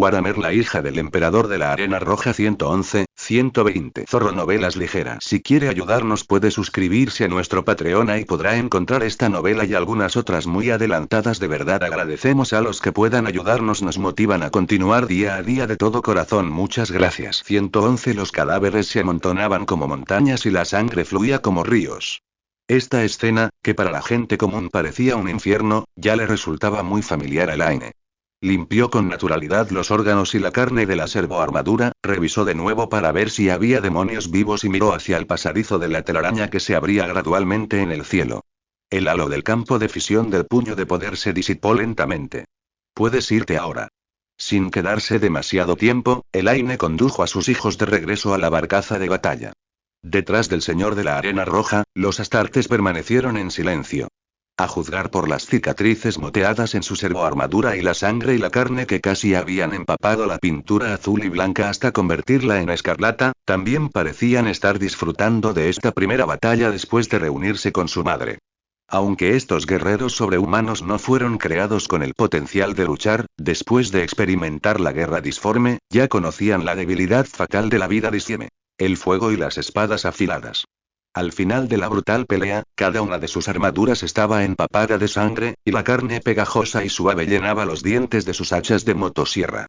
Waramer, la hija del emperador de la Arena Roja. 111, 120. Zorro Novelas Ligeras. Si quiere ayudarnos puede suscribirse a nuestro Patreon y podrá encontrar esta novela y algunas otras muy adelantadas. De verdad agradecemos a los que puedan ayudarnos, nos motivan a continuar día a día de todo corazón. Muchas gracias. 111. Los cadáveres se amontonaban como montañas y la sangre fluía como ríos. Esta escena, que para la gente común parecía un infierno, ya le resultaba muy familiar a Elaine. Limpió con naturalidad los órganos y la carne de la servoarmadura, revisó de nuevo para ver si había demonios vivos y miró hacia el pasadizo de la telaraña que se abría gradualmente en el cielo. El halo del campo de fisión del puño de poder se disipó lentamente. Puedes irte ahora. Sin quedarse demasiado tiempo, Elaine condujo a sus hijos de regreso a la barcaza de batalla. Detrás del señor de la Arena Roja, los astartes permanecieron en silencio. A juzgar por las cicatrices moteadas en su servoarmadura y la sangre y la carne que casi habían empapado la pintura azul y blanca hasta convertirla en escarlata, también parecían estar disfrutando de esta primera batalla después de reunirse con su madre. Aunque estos guerreros sobrehumanos no fueron creados con el potencial de luchar, después de experimentar la guerra disforme, ya conocían la debilidad fatal de la vida disforme, el fuego y las espadas afiladas. Al final de la brutal pelea, cada una de sus armaduras estaba empapada de sangre, y la carne pegajosa y suave llenaba los dientes de sus hachas de motosierra.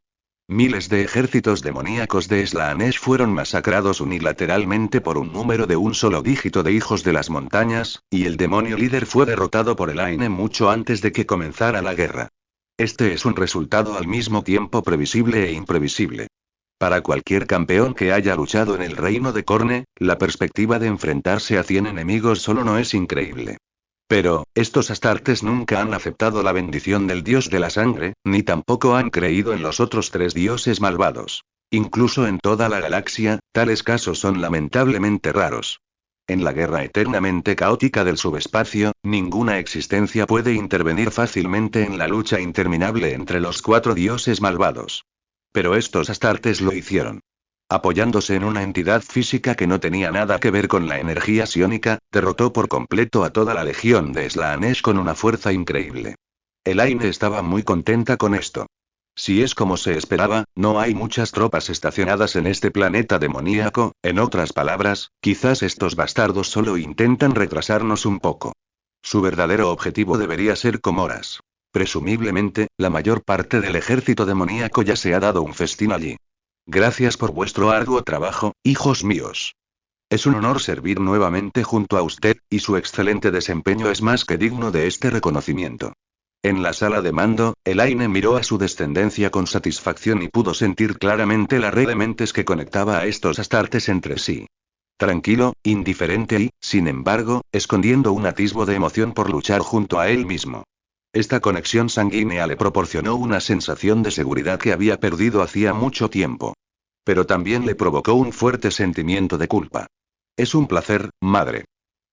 Miles de ejércitos demoníacos de Slaanesh fueron masacrados unilateralmente por un número de un solo dígito de hijos de las montañas, y el demonio líder fue derrotado por Elaine mucho antes de que comenzara la guerra. Este es un resultado al mismo tiempo previsible e imprevisible. Para cualquier campeón que haya luchado en el reino de Khorne, la perspectiva de enfrentarse a 100 enemigos solo no es increíble. Pero, estos astartes nunca han aceptado la bendición del dios de la sangre, ni tampoco han creído en los otros 3 dioses malvados. Incluso en toda la galaxia, tales casos son lamentablemente raros. En la guerra eternamente caótica del subespacio, ninguna existencia puede intervenir fácilmente en la lucha interminable entre los 4 dioses malvados. Pero estos astartes lo hicieron. Apoyándose en una entidad física que no tenía nada que ver con la energía psiónica, derrotó por completo a toda la legión de Slaanesh con una fuerza increíble. Elaine estaba muy contenta con esto. Si es como se esperaba, no hay muchas tropas estacionadas en este planeta demoníaco, en otras palabras, quizás estos bastardos solo intentan retrasarnos un poco. Su verdadero objetivo debería ser Comoras. Presumiblemente, la mayor parte del ejército demoníaco ya se ha dado un festín allí. Gracias por vuestro arduo trabajo, hijos míos. Es un honor servir nuevamente junto a usted, y su excelente desempeño es más que digno de este reconocimiento. En la sala de mando, Elaine miró a su descendencia con satisfacción y pudo sentir claramente la red de mentes que conectaba a estos astartes entre sí. Tranquilo, indiferente y, sin embargo, escondiendo un atisbo de emoción por luchar junto a él mismo. Esta conexión sanguínea le proporcionó una sensación de seguridad que había perdido hacía mucho tiempo. Pero también le provocó un fuerte sentimiento de culpa. Es un placer, madre.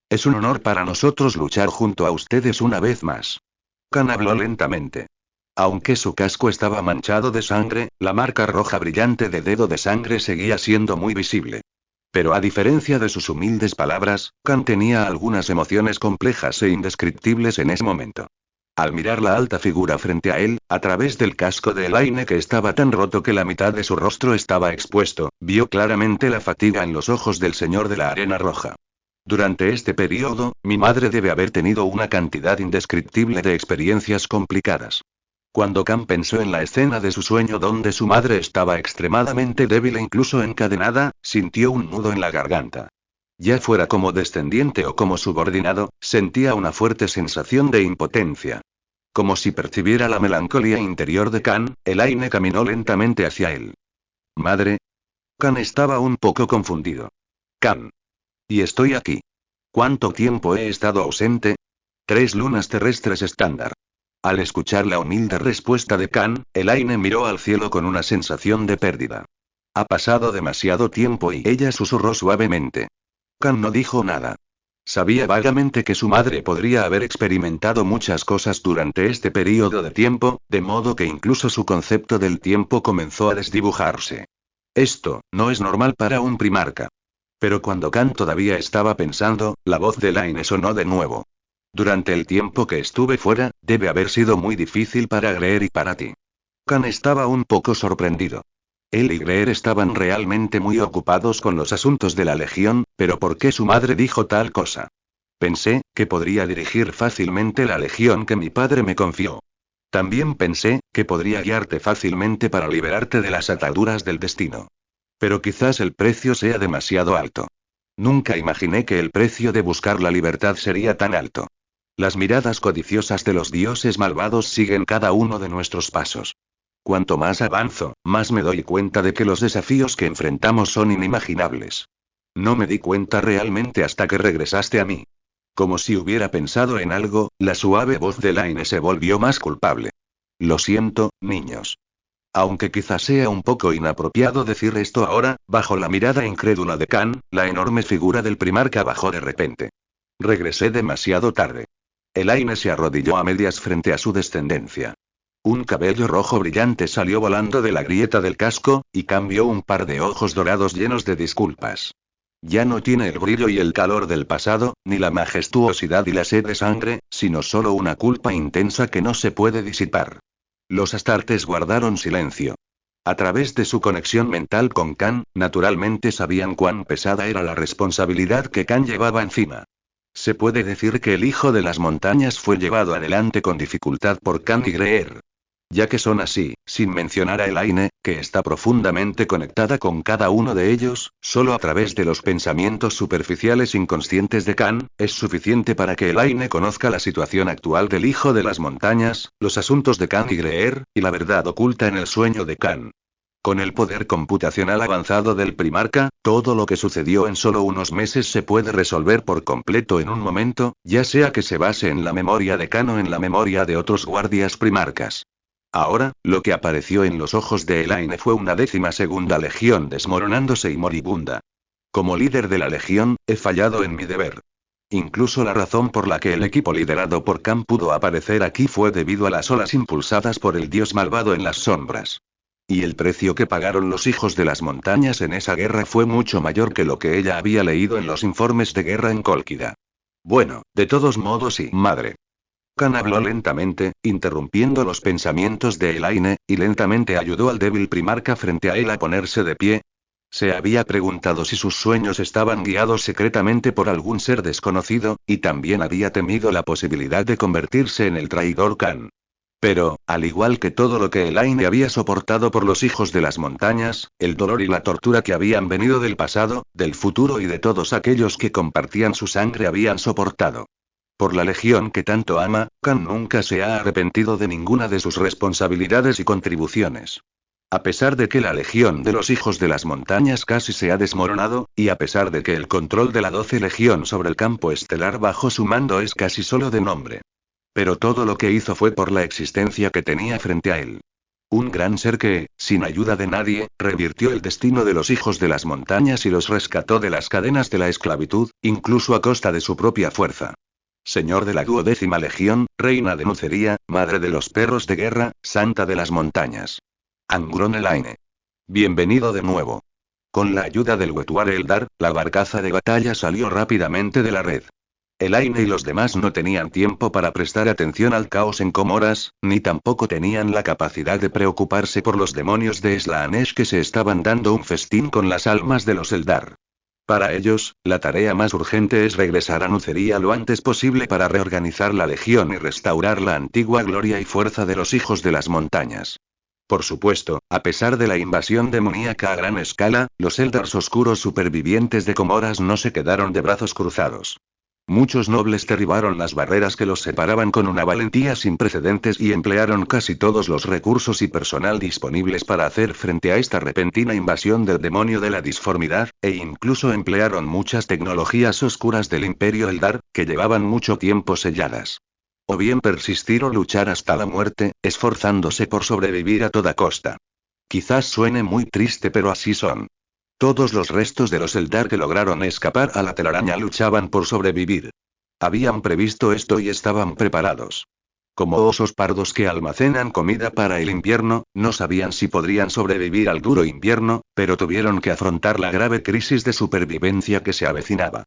Es un honor para nosotros luchar junto a ustedes una vez más. Khan habló lentamente. Aunque su casco estaba manchado de sangre, la marca roja brillante de dedo de sangre seguía siendo muy visible. Pero a diferencia de sus humildes palabras, Khan tenía algunas emociones complejas e indescriptibles en ese momento. Al mirar la alta figura frente a él, a través del casco de Elaine que estaba tan roto que la mitad de su rostro estaba expuesto, vio claramente la fatiga en los ojos del señor de la Arena Roja. Durante este periodo, mi madre debe haber tenido una cantidad indescriptible de experiencias complicadas. Cuando Khan pensó en la escena de su sueño donde su madre estaba extremadamente débil e incluso encadenada, sintió un nudo en la garganta. Ya fuera como descendiente o como subordinado, sentía una fuerte sensación de impotencia. Como si percibiera la melancolía interior de Khan, Elaine caminó lentamente hacia él. ¿Madre? Khan estaba un poco confundido. Khan. Y estoy aquí. ¿Cuánto tiempo he estado ausente? 3 lunas terrestres estándar. Al escuchar la humilde respuesta de Khan, Elaine miró al cielo con una sensación de pérdida. Ha pasado demasiado tiempo y ella susurró suavemente. Khan no dijo nada. Sabía vagamente que su madre podría haber experimentado muchas cosas durante este periodo de tiempo, de modo que incluso su concepto del tiempo comenzó a desdibujarse. Esto no es normal para un primarca. Pero cuando Khan todavía estaba pensando, la voz de Elaine sonó de nuevo. Durante el tiempo que estuve fuera, debe haber sido muy difícil para Greer y para ti. Khan estaba un poco sorprendido. Él y Greer estaban realmente muy ocupados con los asuntos de la Legión, pero ¿por qué su madre dijo tal cosa? Pensé que podría dirigir fácilmente la Legión que mi padre me confió. También pensé que podría guiarte fácilmente para liberarte de las ataduras del destino. Pero quizás el precio sea demasiado alto. Nunca imaginé que el precio de buscar la libertad sería tan alto. Las miradas codiciosas de los dioses malvados siguen cada uno de nuestros pasos. Cuanto más avanzo, más me doy cuenta de que los desafíos que enfrentamos son inimaginables. No me di cuenta realmente hasta que regresaste a mí. Como si hubiera pensado en algo, la suave voz de Laine se volvió más culpable. Lo siento, niños. Aunque quizás sea un poco inapropiado decir esto ahora, bajo la mirada incrédula de Khan, la enorme figura del primarca bajó de repente. Regresé demasiado tarde. Elaine se arrodilló a medias frente a su descendencia. Un cabello rojo brillante salió volando de la grieta del casco, y cambió un par de ojos dorados llenos de disculpas. Ya no tiene el brillo y el calor del pasado, ni la majestuosidad y la sed de sangre, sino solo una culpa intensa que no se puede disipar. Los astartes guardaron silencio. A través de su conexión mental con Khan, naturalmente sabían cuán pesada era la responsabilidad que Khan llevaba encima. Se puede decir que el hijo de las montañas fue llevado adelante con dificultad por Khan y Greer. Ya que son así, sin mencionar a Elaine, que está profundamente conectada con cada uno de ellos, solo a través de los pensamientos superficiales inconscientes de Khan, es suficiente para que Elaine conozca la situación actual del hijo de las montañas, los asuntos de Khan y Greer, y la verdad oculta en el sueño de Khan. Con el poder computacional avanzado del primarca, todo lo que sucedió en solo unos meses se puede resolver por completo en un momento, ya sea que se base en la memoria de Khan o en la memoria de otros guardias primarcas. Ahora, lo que apareció en los ojos de Elaine fue una 12ª legión desmoronándose y moribunda. Como líder de la legión, he fallado en mi deber. Incluso la razón por la que el equipo liderado por Khan pudo aparecer aquí fue debido a las olas impulsadas por el dios malvado en las sombras. Y el precio que pagaron los hijos de las montañas en esa guerra fue mucho mayor que lo que ella había leído en los informes de guerra en Cólquida. Bueno, de todos modos sí, madre. Khan habló lentamente, interrumpiendo los pensamientos de Elaine, y lentamente ayudó al débil primarca frente a él a ponerse de pie. Se había preguntado si sus sueños estaban guiados secretamente por algún ser desconocido, y también había temido la posibilidad de convertirse en el traidor Khan. Pero, al igual que todo lo que Elaine había soportado por los hijos de las montañas, el dolor y la tortura que habían venido del pasado, del futuro y de todos aquellos que compartían su sangre habían soportado. Por la legión que tanto ama, Khan nunca se ha arrepentido de ninguna de sus responsabilidades y contribuciones. A pesar de que la legión de los hijos de las montañas casi se ha desmoronado, y a pesar de que el control de la 12 legión sobre el campo estelar bajo su mando es casi solo de nombre. Pero todo lo que hizo fue por la existencia que tenía frente a él. Un gran ser que, sin ayuda de nadie, revirtió el destino de los hijos de las montañas y los rescató de las cadenas de la esclavitud, incluso a costa de su propia fuerza. Señor de la 12ª legión, reina de Nucería, madre de los perros de guerra, santa de las montañas. Angron Elaine. Bienvenido de nuevo. Con la ayuda del Wetuar Eldar, la barcaza de batalla salió rápidamente de la red. Elaine y los demás no tenían tiempo para prestar atención al caos en Comoras, ni tampoco tenían la capacidad de preocuparse por los demonios de Slaanesh que se estaban dando un festín con las almas de los Eldar. Para ellos, la tarea más urgente es regresar a Nucería lo antes posible para reorganizar la legión y restaurar la antigua gloria y fuerza de los hijos de las montañas. Por supuesto, a pesar de la invasión demoníaca a gran escala, los Eldars oscuros supervivientes de Comoras no se quedaron de brazos cruzados. Muchos nobles derribaron las barreras que los separaban con una valentía sin precedentes y emplearon casi todos los recursos y personal disponibles para hacer frente a esta repentina invasión del demonio de la disformidad, e incluso emplearon muchas tecnologías oscuras del Imperio Eldar, que llevaban mucho tiempo selladas. O bien persistir o luchar hasta la muerte, esforzándose por sobrevivir a toda costa. Quizás suene muy triste, pero así son. Todos los restos de los Eldar que lograron escapar a la telaraña luchaban por sobrevivir. Habían previsto esto y estaban preparados. Como osos pardos que almacenan comida para el invierno, no sabían si podrían sobrevivir al duro invierno, pero tuvieron que afrontar la grave crisis de supervivencia que se avecinaba.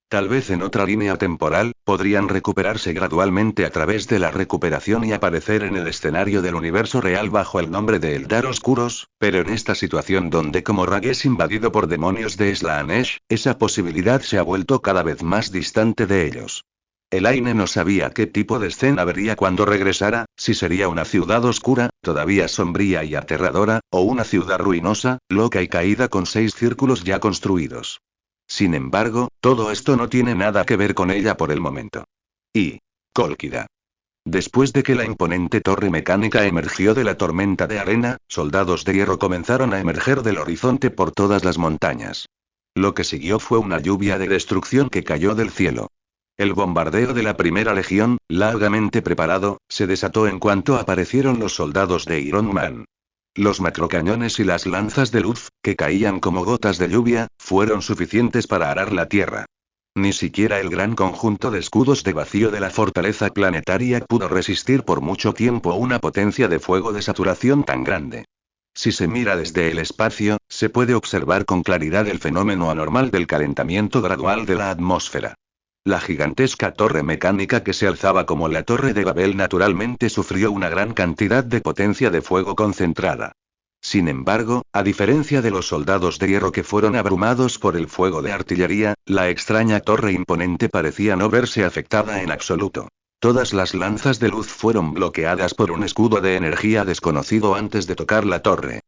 Tal vez en otra línea temporal, podrían recuperarse gradualmente a través de la recuperación y aparecer en el escenario del universo real bajo el nombre de Eldar Oscuros, pero en esta situación donde Komorrag es invadido por demonios de Slaanesh, esa posibilidad se ha vuelto cada vez más distante de ellos. Elaine no sabía qué tipo de escena vería cuando regresara, si sería una ciudad oscura, todavía sombría y aterradora, o una ciudad ruinosa, loca y caída con 6 círculos ya construidos. Sin embargo, todo esto no tiene nada que ver con ella por el momento. Y Cólquida. Después de que la imponente torre mecánica emergió de la tormenta de arena, soldados de hierro comenzaron a emerger del horizonte por todas las montañas. Lo que siguió fue una lluvia de destrucción que cayó del cielo. El bombardeo de la primera legión, largamente preparado, se desató en cuanto aparecieron los soldados de Iron Man. Los macrocañones y las lanzas de luz, que caían como gotas de lluvia, fueron suficientes para arar la tierra. Ni siquiera el gran conjunto de escudos de vacío de la fortaleza planetaria pudo resistir por mucho tiempo una potencia de fuego de saturación tan grande. Si se mira desde el espacio, se puede observar con claridad el fenómeno anormal del calentamiento gradual de la atmósfera. La gigantesca torre mecánica que se alzaba como la Torre de Babel naturalmente sufrió una gran cantidad de potencia de fuego concentrada. Sin embargo, a diferencia de los soldados de hierro que fueron abrumados por el fuego de artillería, la extraña torre imponente parecía no verse afectada en absoluto. Todas las lanzas de luz fueron bloqueadas por un escudo de energía desconocido antes de tocar la torre.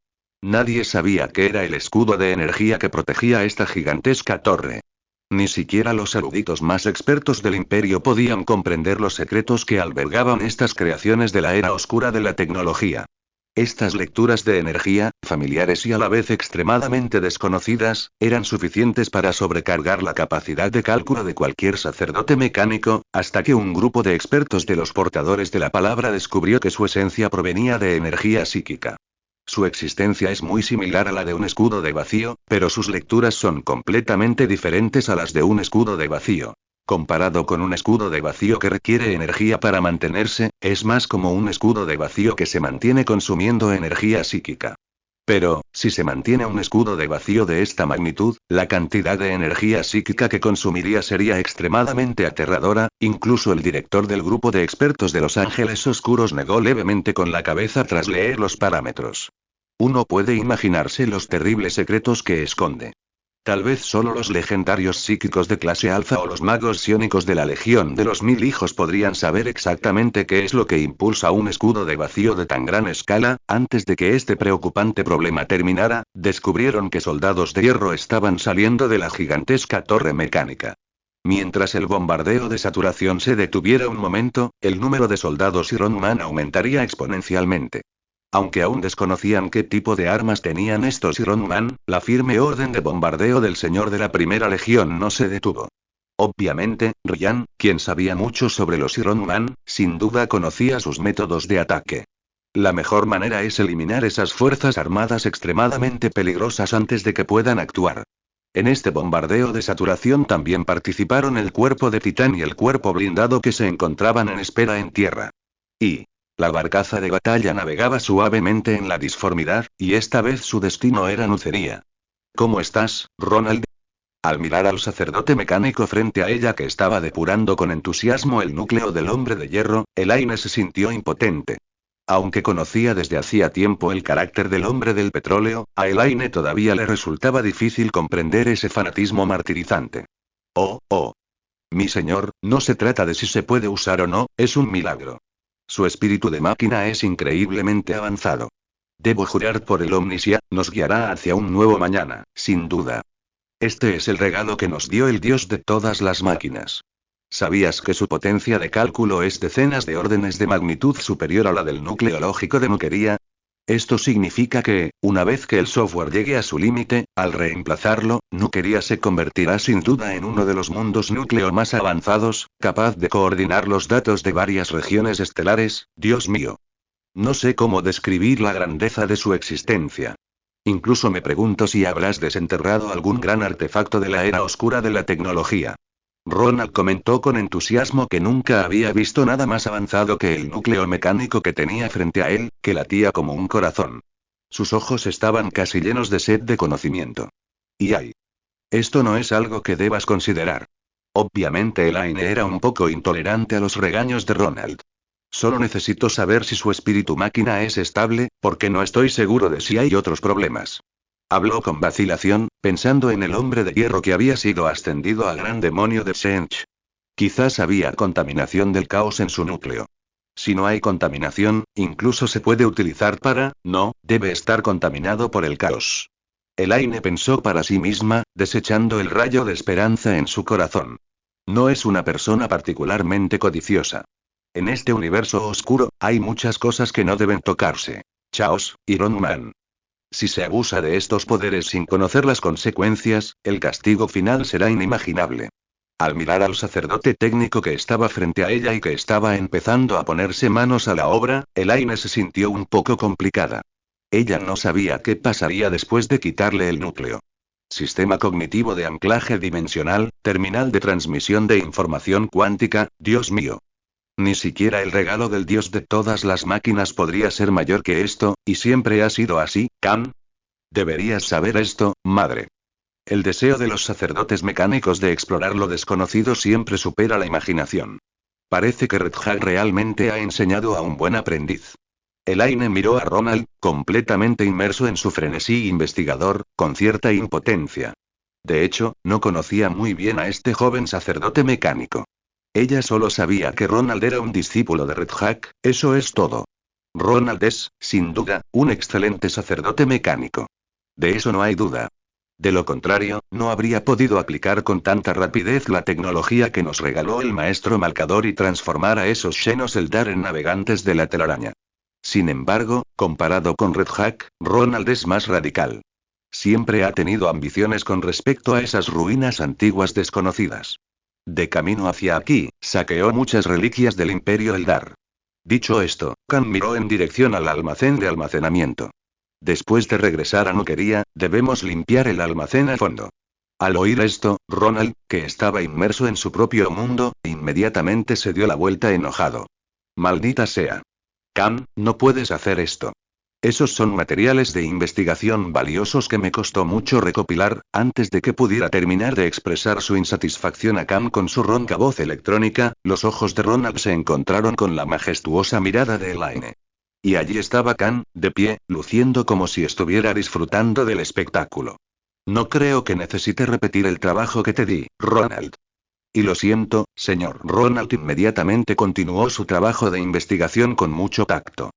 Nadie sabía qué era el escudo de energía que protegía esta gigantesca torre. Ni siquiera los eruditos más expertos del imperio podían comprender los secretos que albergaban estas creaciones de la era oscura de la tecnología. Estas lecturas de energía, familiares y a la vez extremadamente desconocidas, eran suficientes para sobrecargar la capacidad de cálculo de cualquier sacerdote mecánico, hasta que un grupo de expertos de los portadores de la palabra descubrió que su esencia provenía de energía psíquica. Su existencia es muy similar a la de un escudo de vacío, pero sus lecturas son completamente diferentes a las de un escudo de vacío. Comparado con un escudo de vacío que requiere energía para mantenerse, es más como un escudo de vacío que se mantiene consumiendo energía psíquica. Pero, si se mantiene un escudo de vacío de esta magnitud, la cantidad de energía psíquica que consumiría sería extremadamente aterradora. Incluso el director del grupo de expertos de los Ángeles Oscuros negó levemente con la cabeza tras leer los parámetros. Uno puede imaginarse los terribles secretos que esconde. Tal vez solo los legendarios psíquicos de clase alfa o los magos psiónicos de la Legión de los Mil Hijos podrían saber exactamente qué es lo que impulsa un escudo de vacío de tan gran escala. Antes de que este preocupante problema terminara, descubrieron que soldados de hierro estaban saliendo de la gigantesca torre mecánica. Mientras el bombardeo de saturación se detuviera un momento, el número de soldados Iron Man aumentaría exponencialmente. Aunque aún desconocían qué tipo de armas tenían estos Iron Man, la firme orden de bombardeo del señor de la Primera Legión no se detuvo. Obviamente, Ryan, quien sabía mucho sobre los Iron Man, sin duda conocía sus métodos de ataque. La mejor manera es eliminar esas fuerzas armadas extremadamente peligrosas antes de que puedan actuar. En este bombardeo de saturación también participaron el cuerpo de Titán y el cuerpo blindado que se encontraban en espera en tierra. La barcaza de batalla navegaba suavemente en la disformidad, y esta vez su destino era Nucería. ¿Cómo estás, Ronald? Al mirar al sacerdote mecánico frente a ella que estaba depurando con entusiasmo el núcleo del hombre de hierro, Elaine se sintió impotente. Aunque conocía desde hacía tiempo el carácter del hombre del petróleo, a Elaine todavía le resultaba difícil comprender ese fanatismo martirizante. Oh. Mi señor, no se trata de si se puede usar o no, es un milagro. Su espíritu de máquina es increíblemente avanzado. Debo jurar por el Omnisia, nos guiará hacia un nuevo mañana, sin duda. Este es el regalo que nos dio el dios de todas las máquinas. ¿Sabías que su potencia de cálculo es decenas de órdenes de magnitud superior a la del núcleo lógico de Nucería? Esto significa que, una vez que el software llegue a su límite, al reemplazarlo, Nucería se convertirá sin duda en uno de los mundos núcleo más avanzados, capaz de coordinar los datos de varias regiones estelares. Dios mío. No sé cómo describir la grandeza de su existencia. Incluso me pregunto si habrás desenterrado algún gran artefacto de la era oscura de la tecnología. Ronald comentó con entusiasmo que nunca había visto nada más avanzado que el núcleo mecánico que tenía frente a él, que latía como un corazón. Sus ojos estaban casi llenos de sed de conocimiento. Esto no es algo que debas considerar. Obviamente Elaine era un poco intolerante a los regaños de Ronald. Solo necesito saber si su espíritu máquina es estable, porque no estoy seguro de si hay otros problemas. Habló con vacilación, pensando en el hombre de hierro que había sido ascendido a gran demonio de Sench. Quizás había contaminación del caos en su núcleo. Si no hay contaminación, incluso se puede utilizar para, no, debe estar contaminado por el caos. Elaine pensó para sí misma, desechando el rayo de esperanza en su corazón. No es una persona particularmente codiciosa. En este universo oscuro, hay muchas cosas que no deben tocarse. Chaos, Iron Man. Si se abusa de estos poderes sin conocer las consecuencias, el castigo final será inimaginable. Al mirar al sacerdote técnico que estaba frente a ella y que estaba empezando a ponerse manos a la obra, Elaine se sintió un poco complicada. Ella no sabía qué pasaría después de quitarle el núcleo. Sistema cognitivo de anclaje dimensional, terminal de transmisión de información cuántica, Dios mío. Ni siquiera el regalo del dios de todas las máquinas podría ser mayor que esto, y siempre ha sido así, Cam. Deberías saber esto, madre. El deseo de los sacerdotes mecánicos de explorar lo desconocido siempre supera la imaginación. Parece que Red Hag realmente ha enseñado a un buen aprendiz. Elaine miró a Ronald, completamente inmerso en su frenesí investigador, con cierta impotencia. De hecho, no conocía muy bien a este joven sacerdote mecánico. Ella solo sabía que Ronald era un discípulo de Red Hag, eso es todo. Ronald es, sin duda, un excelente sacerdote mecánico. De eso no hay duda. De lo contrario, no habría podido aplicar con tanta rapidez la tecnología que nos regaló el maestro Malcador y transformar a esos Xenos Eldar en navegantes de la telaraña. Sin embargo, comparado con Red Hag, Ronald es más radical. Siempre ha tenido ambiciones con respecto a esas ruinas antiguas desconocidas. De camino hacia aquí, saqueó muchas reliquias del Imperio Eldar. Dicho esto, Khan miró en dirección al almacén de almacenamiento. Después de regresar a Nuquería, debemos limpiar el almacén a fondo. Al oír esto, Ronald, que estaba inmerso en su propio mundo, inmediatamente se dio la vuelta enojado. Maldita sea. Cam, no puedes hacer esto. Esos son materiales de investigación valiosos que me costó mucho recopilar. Antes de que pudiera terminar de expresar su insatisfacción a Cam con su ronca voz electrónica, los ojos de Ronald se encontraron con la majestuosa mirada de Elaine. Y allí estaba Khan, de pie, luciendo como si estuviera disfrutando del espectáculo. No creo que necesite repetir el trabajo que te di, Ronald. Y lo siento, señor. Ronald inmediatamente continuó su trabajo de investigación con mucho tacto.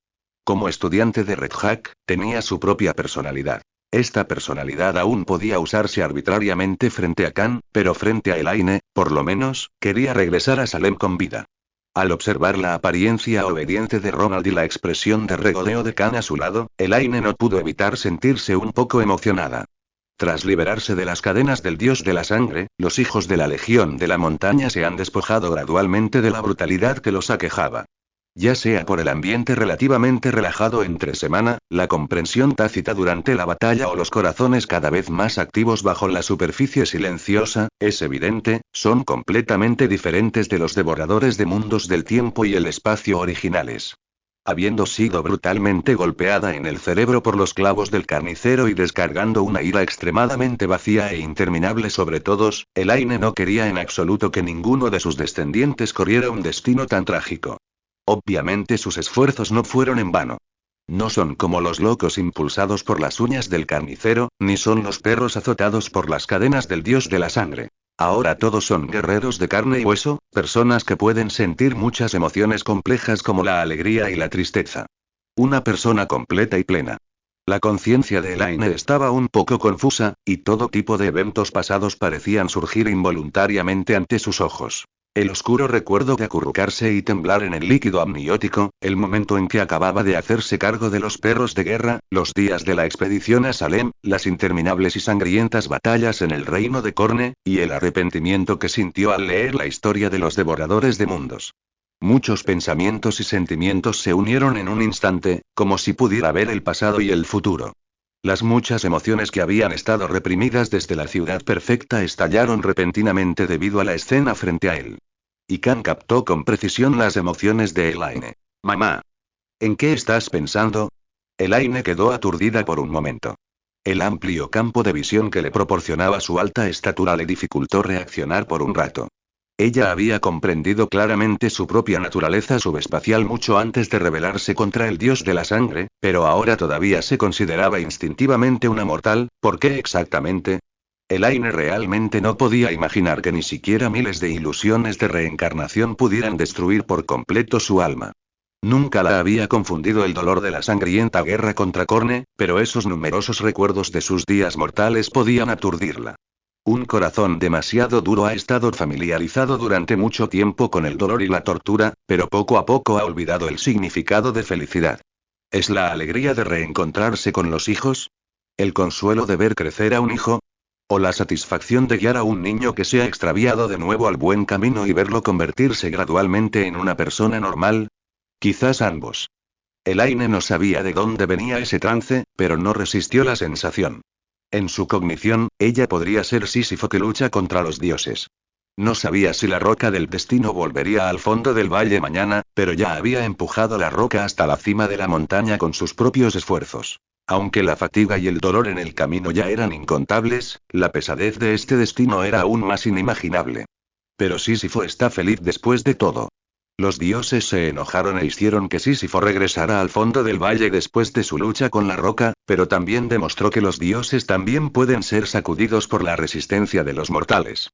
Como estudiante de Red Hag, tenía su propia personalidad. Esta personalidad aún podía usarse arbitrariamente frente a Khan, pero frente a Elaine, por lo menos, quería regresar a Salem con vida. Al observar la apariencia obediente de Ronald y la expresión de regodeo de Khan a su lado, Elaine no pudo evitar sentirse un poco emocionada. Tras liberarse de las cadenas del dios de la sangre, los hijos de la Legión de la Montaña se han despojado gradualmente de la brutalidad que los aquejaba. Ya sea por el ambiente relativamente relajado entre semana, la comprensión tácita durante la batalla o los corazones cada vez más activos bajo la superficie silenciosa, es evidente, son completamente diferentes de los devoradores de mundos del tiempo y el espacio originales. Habiendo sido brutalmente golpeada en el cerebro por los clavos del carnicero y descargando una ira extremadamente vacía e interminable sobre todos, Elaine no quería en absoluto que ninguno de sus descendientes corriera un destino tan trágico. Obviamente sus esfuerzos no fueron en vano. No son como los locos impulsados por las uñas del carnicero, ni son los perros azotados por las cadenas del dios de la sangre. Ahora todos son guerreros de carne y hueso, personas que pueden sentir muchas emociones complejas como la alegría y la tristeza. Una persona completa y plena. La conciencia de Elaine estaba un poco confusa, y todo tipo de eventos pasados parecían surgir involuntariamente ante sus ojos. El oscuro recuerdo de acurrucarse y temblar en el líquido amniótico, el momento en que acababa de hacerse cargo de los perros de guerra, los días de la expedición a Salem, las interminables y sangrientas batallas en el reino de Corne, y el arrepentimiento que sintió al leer la historia de los devoradores de mundos. Muchos pensamientos y sentimientos se unieron en un instante, como si pudiera ver el pasado y el futuro. Las muchas emociones que habían estado reprimidas desde la ciudad perfecta estallaron repentinamente debido a la escena frente a él. Y Khan captó con precisión las emociones de Elaine. Mamá. ¿En qué estás pensando? Elaine quedó aturdida por un momento. El amplio campo de visión que le proporcionaba su alta estatura le dificultó reaccionar por un rato. Ella había comprendido claramente su propia naturaleza subespacial mucho antes de rebelarse contra el dios de la sangre, pero ahora todavía se consideraba instintivamente una mortal. ¿Por qué exactamente? Elaine realmente no podía imaginar que ni siquiera miles de ilusiones de reencarnación pudieran destruir por completo su alma. Nunca la había confundido el dolor de la sangrienta guerra contra Corne, pero esos numerosos recuerdos de sus días mortales podían aturdirla. Un corazón demasiado duro ha estado familiarizado durante mucho tiempo con el dolor y la tortura, pero poco a poco ha olvidado el significado de felicidad. ¿Es la alegría de reencontrarse con los hijos? ¿El consuelo de ver crecer a un hijo? ¿O la satisfacción de guiar a un niño que se ha extraviado de nuevo al buen camino y verlo convertirse gradualmente en una persona normal? Quizás ambos. Elaine no sabía de dónde venía ese trance, pero no resistió la sensación. En su cognición, ella podría ser Sísifo que lucha contra los dioses. No sabía si la roca del destino volvería al fondo del valle mañana, pero ya había empujado la roca hasta la cima de la montaña con sus propios esfuerzos. Aunque la fatiga y el dolor en el camino ya eran incontables, la pesadez de este destino era aún más inimaginable. Pero Sísifo está feliz después de todo. Los dioses se enojaron e hicieron que Sísifo regresara al fondo del valle después de su lucha con la roca, pero también demostró que los dioses también pueden ser sacudidos por la resistencia de los mortales.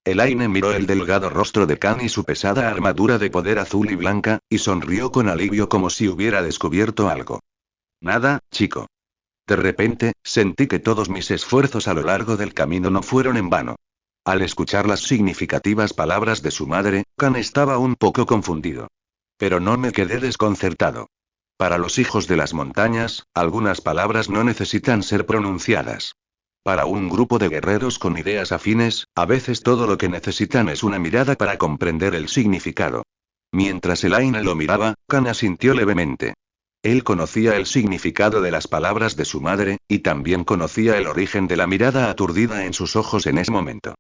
Elaine miró el delgado rostro de Khan y su pesada armadura de poder azul y blanca, y sonrió con alivio como si hubiera descubierto algo. Nada, chico. De repente, sentí que todos mis esfuerzos a lo largo del camino no fueron en vano. Al escuchar las significativas palabras de su madre, Khan estaba un poco confundido. Pero no me quedé desconcertado. Para los hijos de las montañas, algunas palabras no necesitan ser pronunciadas. Para un grupo de guerreros con ideas afines, a veces todo lo que necesitan es una mirada para comprender el significado. Mientras Elaine lo miraba, Khan asintió levemente. Él conocía el significado de las palabras de su madre, y también conocía el origen de la mirada aturdida en sus ojos en ese momento.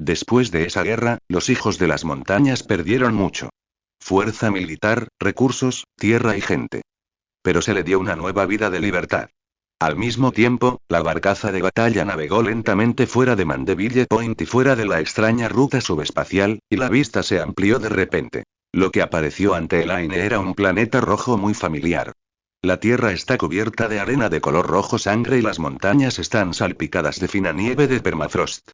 Después de esa guerra, los hijos de las montañas perdieron mucho. Fuerza militar, recursos, tierra y gente. Pero se le dio una nueva vida de libertad. Al mismo tiempo, la barcaza de batalla navegó lentamente fuera de Mandeville Point y fuera de la extraña ruta subespacial, y la vista se amplió de repente. Lo que apareció ante Elaine era un planeta rojo muy familiar. La tierra está cubierta de arena de color rojo sangre y las montañas están salpicadas de fina nieve de permafrost.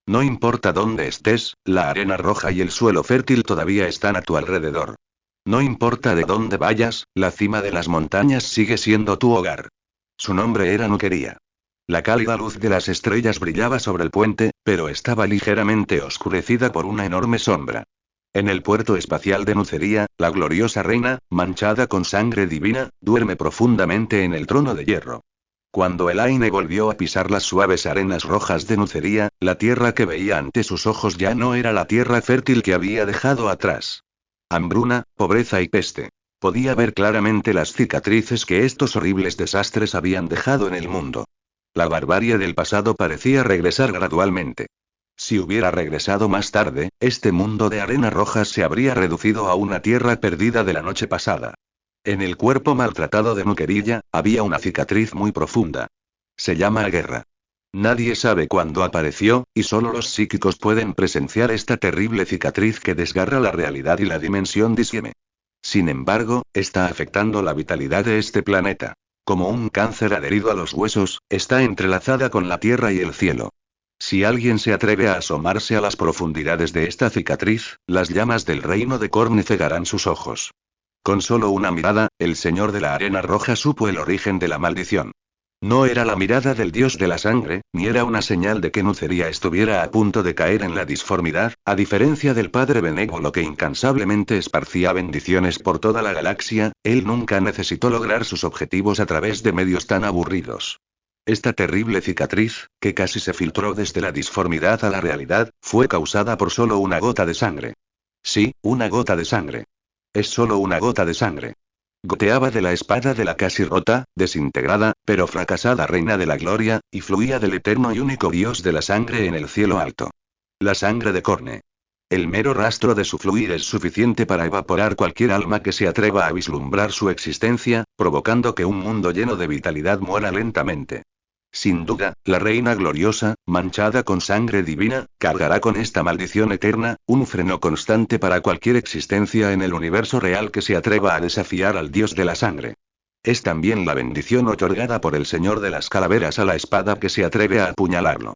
No importa dónde estés, la arena roja y el suelo fértil todavía están a tu alrededor. No importa de dónde vayas, la cima de las montañas sigue siendo tu hogar. Su nombre era Nuquería. La cálida luz de las estrellas brillaba sobre el puente, pero estaba ligeramente oscurecida por una enorme sombra. En el puerto espacial de Nucería, la gloriosa reina, manchada con sangre divina, duerme profundamente en el trono de hierro. Cuando Elaine volvió a pisar las suaves arenas rojas de Nucería, la tierra que veía ante sus ojos ya no era la tierra fértil que había dejado atrás. Hambruna, pobreza y peste. Podía ver claramente las cicatrices que estos horribles desastres habían dejado en el mundo. La barbarie del pasado parecía regresar gradualmente. Si hubiera regresado más tarde, este mundo de arenas rojas se habría reducido a una tierra perdida de la noche pasada. En el cuerpo maltratado de Nuquerilla, había una cicatriz muy profunda. Se llama guerra. Nadie sabe cuándo apareció, y solo los psíquicos pueden presenciar esta terrible cicatriz que desgarra la realidad y la dimensión disieme. Sin embargo, está afectando la vitalidad de este planeta. Como un cáncer adherido a los huesos, está entrelazada con la tierra y el cielo. Si alguien se atreve a asomarse a las profundidades de esta cicatriz, las llamas del reino de Corne cegarán sus ojos. Con solo una mirada, el señor de la arena roja supo el origen de la maldición. No era la mirada del dios de la sangre, ni era una señal de que Nucería estuviera a punto de caer en la disformidad, a diferencia del padre benévolo que incansablemente esparcía bendiciones por toda la galaxia, él nunca necesitó lograr sus objetivos a través de medios tan aburridos. Esta terrible cicatriz, que casi se filtró desde la disformidad a la realidad, fue causada por solo una gota de sangre. Sí, una gota de sangre. Es solo una gota de sangre. Goteaba de la espada de la casi rota, desintegrada, pero fracasada reina de la gloria, y fluía del eterno y único dios de la sangre en el cielo alto. La sangre de Corne. El mero rastro de su fluir es suficiente para evaporar cualquier alma que se atreva a vislumbrar su existencia, provocando que un mundo lleno de vitalidad muera lentamente. Sin duda, la reina gloriosa, manchada con sangre divina, cargará con esta maldición eterna, un freno constante para cualquier existencia en el universo real que se atreva a desafiar al dios de la sangre. Es también la bendición otorgada por el Señor de las Calaveras a la espada que se atreve a apuñalarlo.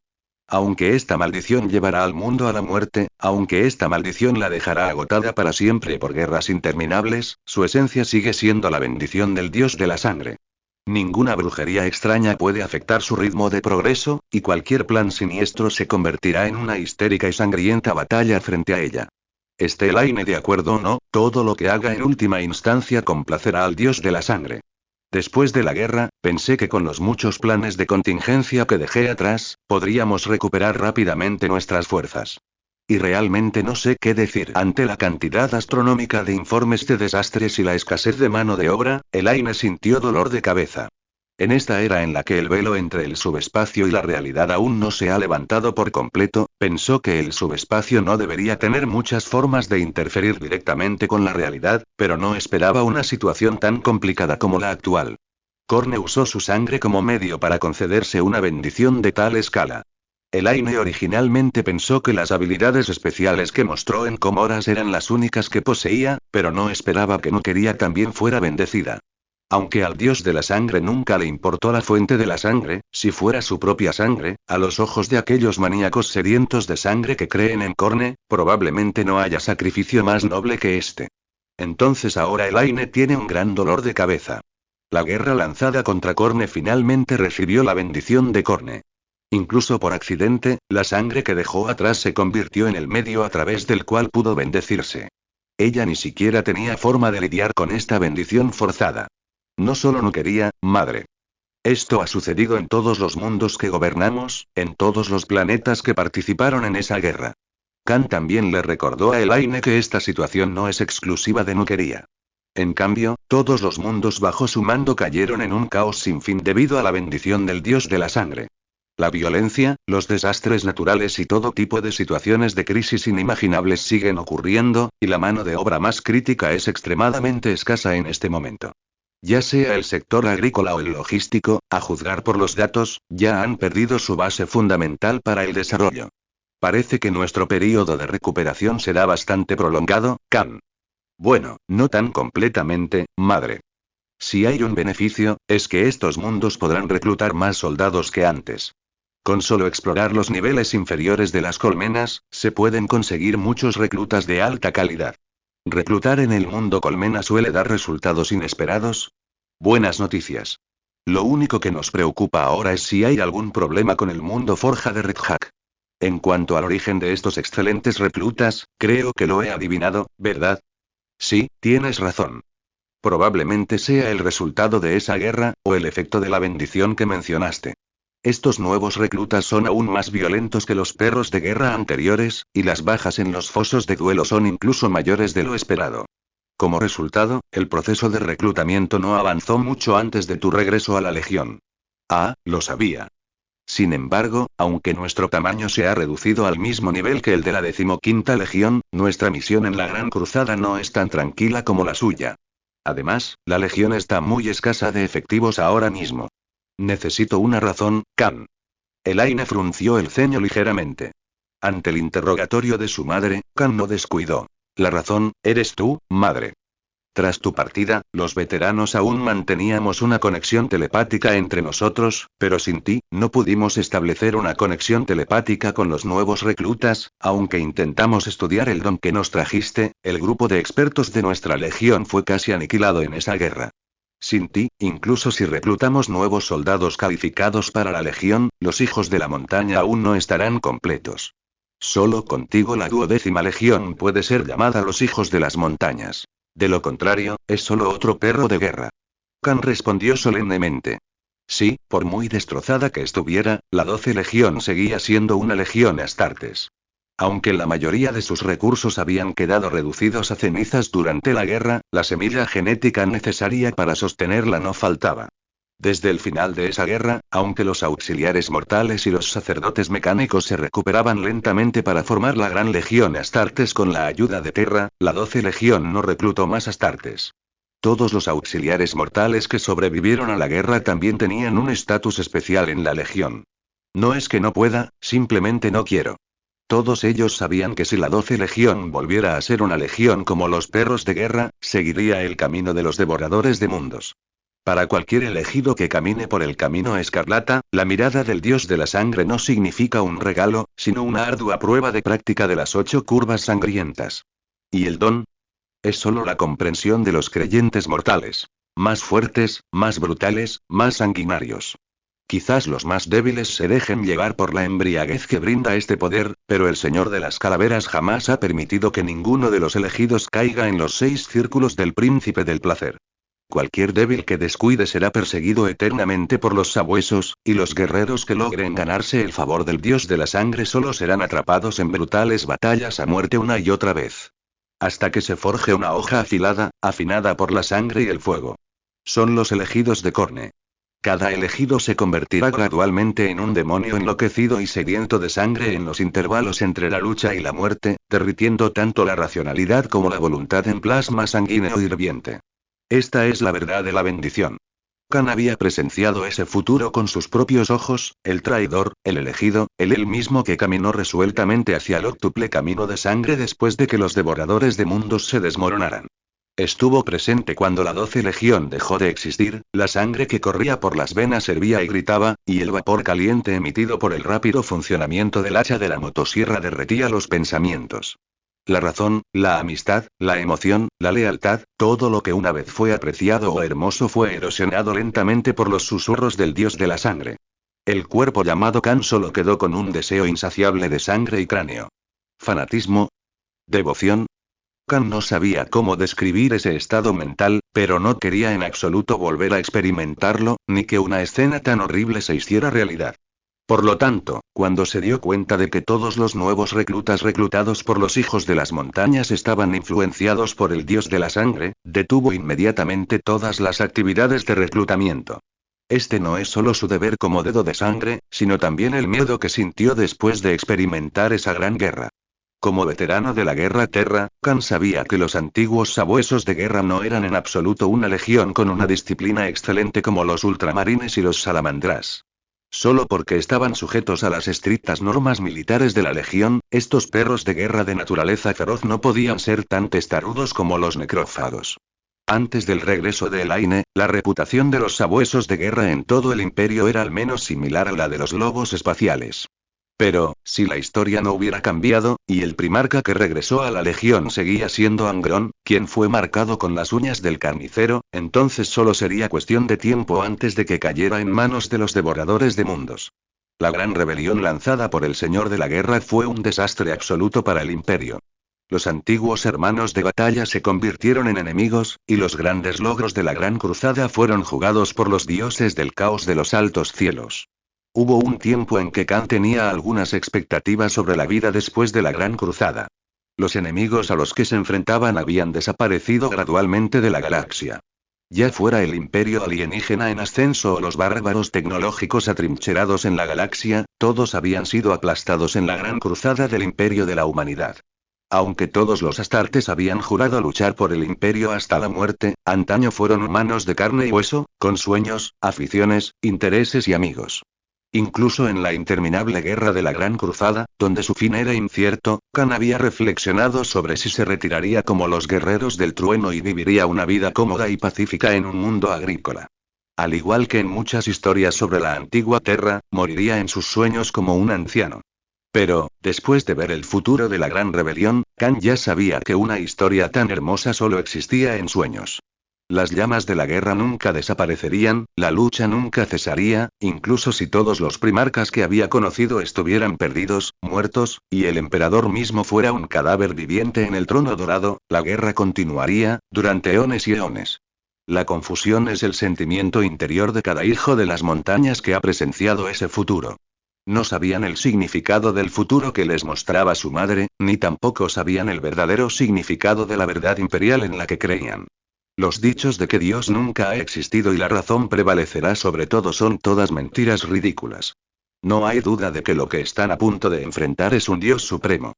Aunque esta maldición llevará al mundo a la muerte, aunque esta maldición la dejará agotada para siempre por guerras interminables, su esencia sigue siendo la bendición del dios de la sangre. Ninguna brujería extraña puede afectar su ritmo de progreso, y cualquier plan siniestro se convertirá en una histérica y sangrienta batalla frente a ella. Esté Elaine de acuerdo o no, todo lo que haga en última instancia complacerá al dios de la sangre. Después de la guerra, pensé que con los muchos planes de contingencia que dejé atrás, podríamos recuperar rápidamente nuestras fuerzas. Y realmente no sé qué decir. Ante la cantidad astronómica de informes de desastres y la escasez de mano de obra, Elaine sintió dolor de cabeza. En esta era en la que el velo entre el subespacio y la realidad aún no se ha levantado por completo, pensó que el subespacio no debería tener muchas formas de interferir directamente con la realidad, pero no esperaba una situación tan complicada como la actual. Korne usó su sangre como medio para concederse una bendición de tal escala. Elaine originalmente pensó que las habilidades especiales que mostró en Comoras eran las únicas que poseía, pero no esperaba que Nukeria también fuera bendecida. Aunque al dios de la sangre nunca le importó la fuente de la sangre, si fuera su propia sangre, a los ojos de aquellos maníacos sedientos de sangre que creen en Korne, probablemente no haya sacrificio más noble que este. Entonces ahora Elaine tiene un gran dolor de cabeza. La guerra lanzada contra Korne finalmente recibió la bendición de Korne. Incluso por accidente, la sangre que dejó atrás se convirtió en el medio a través del cual pudo bendecirse. Ella ni siquiera tenía forma de lidiar con esta bendición forzada. No solo no quería, madre. Esto ha sucedido en todos los mundos que gobernamos, en todos los planetas que participaron en esa guerra. Khan también le recordó a Elaine que esta situación no es exclusiva de Nukeria. En cambio, todos los mundos bajo su mando cayeron en un caos sin fin debido a la bendición del dios de la sangre. La violencia, los desastres naturales y todo tipo de situaciones de crisis inimaginables siguen ocurriendo, y la mano de obra más crítica es extremadamente escasa en este momento. Ya sea el sector agrícola o el logístico, a juzgar por los datos, ya han perdido su base fundamental para el desarrollo. Parece que nuestro período de recuperación será bastante prolongado, Khan. Bueno, no tan completamente, madre. Si hay un beneficio, es que estos mundos podrán reclutar más soldados que antes. Con solo explorar los niveles inferiores de las colmenas, se pueden conseguir muchos reclutas de alta calidad. ¿Reclutar en el mundo colmena suele dar resultados inesperados? Buenas noticias. Lo único que nos preocupa ahora es si hay algún problema con el mundo forja de Red Hack. En cuanto al origen de estos excelentes reclutas, creo que lo he adivinado, ¿verdad? Sí, tienes razón. Probablemente sea el resultado de esa guerra, o el efecto de la bendición que mencionaste. Estos nuevos reclutas son aún más violentos que los perros de guerra anteriores, y las bajas en los fosos de duelo son incluso mayores de lo esperado. Como resultado, el proceso de reclutamiento no avanzó mucho antes de tu regreso a la Legión. Ah, lo sabía. Sin embargo, aunque nuestro tamaño se ha reducido al mismo nivel que el de la 15ª Legión, nuestra misión en la Gran Cruzada no es tan tranquila como la suya. Además, la Legión está muy escasa de efectivos ahora mismo. Necesito una razón, Khan. Elaine frunció el ceño ligeramente. Ante el interrogatorio de su madre, Khan no descuidó. La razón, eres tú, madre. Tras tu partida, los veteranos aún manteníamos una conexión telepática entre nosotros, pero sin ti, no pudimos establecer una conexión telepática con los nuevos reclutas, aunque intentamos estudiar el don que nos trajiste, el grupo de expertos de nuestra legión fue casi aniquilado en esa guerra. Sin ti, incluso si reclutamos nuevos soldados calificados para la legión, los hijos de la montaña aún no estarán completos. Solo contigo la 12ª legión puede ser llamada los hijos de las montañas. De lo contrario, es solo otro perro de guerra. Khan respondió solemnemente. Sí, por muy destrozada que estuviera, la 12 legión seguía siendo una legión Astartes. Aunque la mayoría de sus recursos habían quedado reducidos a cenizas durante la guerra, la semilla genética necesaria para sostenerla no faltaba. Desde el final de esa guerra, aunque los auxiliares mortales y los sacerdotes mecánicos se recuperaban lentamente para formar la Gran Legión Astartes con la ayuda de Terra, la 12 Legión no reclutó más Astartes. Todos los auxiliares mortales que sobrevivieron a la guerra también tenían un estatus especial en la Legión. No es que no pueda, simplemente no quiero. Todos ellos sabían que si la 12 Legión volviera a ser una legión como los perros de guerra, seguiría el camino de los devoradores de mundos. Para cualquier elegido que camine por el camino escarlata, la mirada del dios de la sangre no significa un regalo, sino una ardua prueba de práctica de las 8 curvas sangrientas. ¿Y el don? Es solo la comprensión de los creyentes mortales. Más fuertes, más brutales, más sanguinarios. Quizás los más débiles se dejen llevar por la embriaguez que brinda este poder, pero el Señor de las Calaveras jamás ha permitido que ninguno de los elegidos caiga en los 6 círculos del príncipe del placer. Cualquier débil que descuide será perseguido eternamente por los sabuesos, y los guerreros que logren ganarse el favor del dios de la sangre solo serán atrapados en brutales batallas a muerte una y otra vez. Hasta que se forje una hoja afilada, afinada por la sangre y el fuego. Son los elegidos de Corne. Cada elegido se convertirá gradualmente en un demonio enloquecido y sediento de sangre en los intervalos entre la lucha y la muerte, derritiendo tanto la racionalidad como la voluntad en plasma sanguíneo hirviente. Esta es la verdad de la bendición. Khan había presenciado ese futuro con sus propios ojos, el traidor, el elegido, él mismo que caminó resueltamente hacia el óctuple camino de sangre después de que los devoradores de mundos se desmoronaran. Estuvo presente cuando la 12 Legión dejó de existir, la sangre que corría por las venas hervía y gritaba, y el vapor caliente emitido por el rápido funcionamiento del hacha de la motosierra derretía los pensamientos. La razón, la amistad, la emoción, la lealtad, todo lo que una vez fue apreciado o hermoso fue erosionado lentamente por los susurros del dios de la sangre. El cuerpo llamado Khan solo quedó con un deseo insaciable de sangre y cráneo. ¿Fanatismo? ¿Devoción? Khan no sabía cómo describir ese estado mental, pero no quería en absoluto volver a experimentarlo, ni que una escena tan horrible se hiciera realidad. Por lo tanto, cuando se dio cuenta de que todos los nuevos reclutas reclutados por los hijos de las montañas estaban influenciados por el dios de la sangre, detuvo inmediatamente todas las actividades de reclutamiento. Este no es solo su deber como dedo de sangre, sino también el miedo que sintió después de experimentar esa gran guerra. Como veterano de la guerra Terra, Khan sabía que los antiguos sabuesos de guerra no eran en absoluto una legión con una disciplina excelente como los ultramarines y los salamandras. Solo porque estaban sujetos a las estrictas normas militares de la Legión, estos perros de guerra de naturaleza feroz no podían ser tan testarudos como los necrófagos. Antes del regreso de Elaine, la reputación de los sabuesos de guerra en todo el imperio era al menos similar a la de los lobos espaciales. Pero, si la historia no hubiera cambiado, y el primarca que regresó a la Legión seguía siendo Angron, quien fue marcado con las uñas del carnicero, entonces solo sería cuestión de tiempo antes de que cayera en manos de los devoradores de mundos. La gran rebelión lanzada por el Señor de la Guerra fue un desastre absoluto para el imperio. Los antiguos hermanos de batalla se convirtieron en enemigos, y los grandes logros de la Gran Cruzada fueron jugados por los dioses del caos de los altos cielos. Hubo un tiempo en que Khan tenía algunas expectativas sobre la vida después de la Gran Cruzada. Los enemigos a los que se enfrentaban habían desaparecido gradualmente de la galaxia. Ya fuera el imperio alienígena en ascenso o los bárbaros tecnológicos atrincherados en la galaxia, todos habían sido aplastados en la Gran Cruzada del imperio de la humanidad. Aunque todos los astartes habían jurado luchar por el imperio hasta la muerte, antaño fueron humanos de carne y hueso, con sueños, aficiones, intereses y amigos. Incluso en la interminable guerra de la Gran Cruzada, donde su fin era incierto, Khan había reflexionado sobre si se retiraría como los guerreros del trueno y viviría una vida cómoda y pacífica en un mundo agrícola. Al igual que en muchas historias sobre la antigua Terra, moriría en sus sueños como un anciano. Pero, después de ver el futuro de la Gran Rebelión, Khan ya sabía que una historia tan hermosa solo existía en sueños. Las llamas de la guerra nunca desaparecerían, la lucha nunca cesaría, incluso si todos los primarcas que había conocido estuvieran perdidos, muertos, y el emperador mismo fuera un cadáver viviente en el trono dorado, la guerra continuaría, durante eones y eones. La confusión es el sentimiento interior de cada hijo de las montañas que ha presenciado ese futuro. No sabían el significado del futuro que les mostraba su madre, ni tampoco sabían el verdadero significado de la verdad imperial en la que creían. Los dichos de que Dios nunca ha existido y la razón prevalecerá sobre todo son todas mentiras ridículas. No hay duda de que lo que están a punto de enfrentar es un Dios supremo.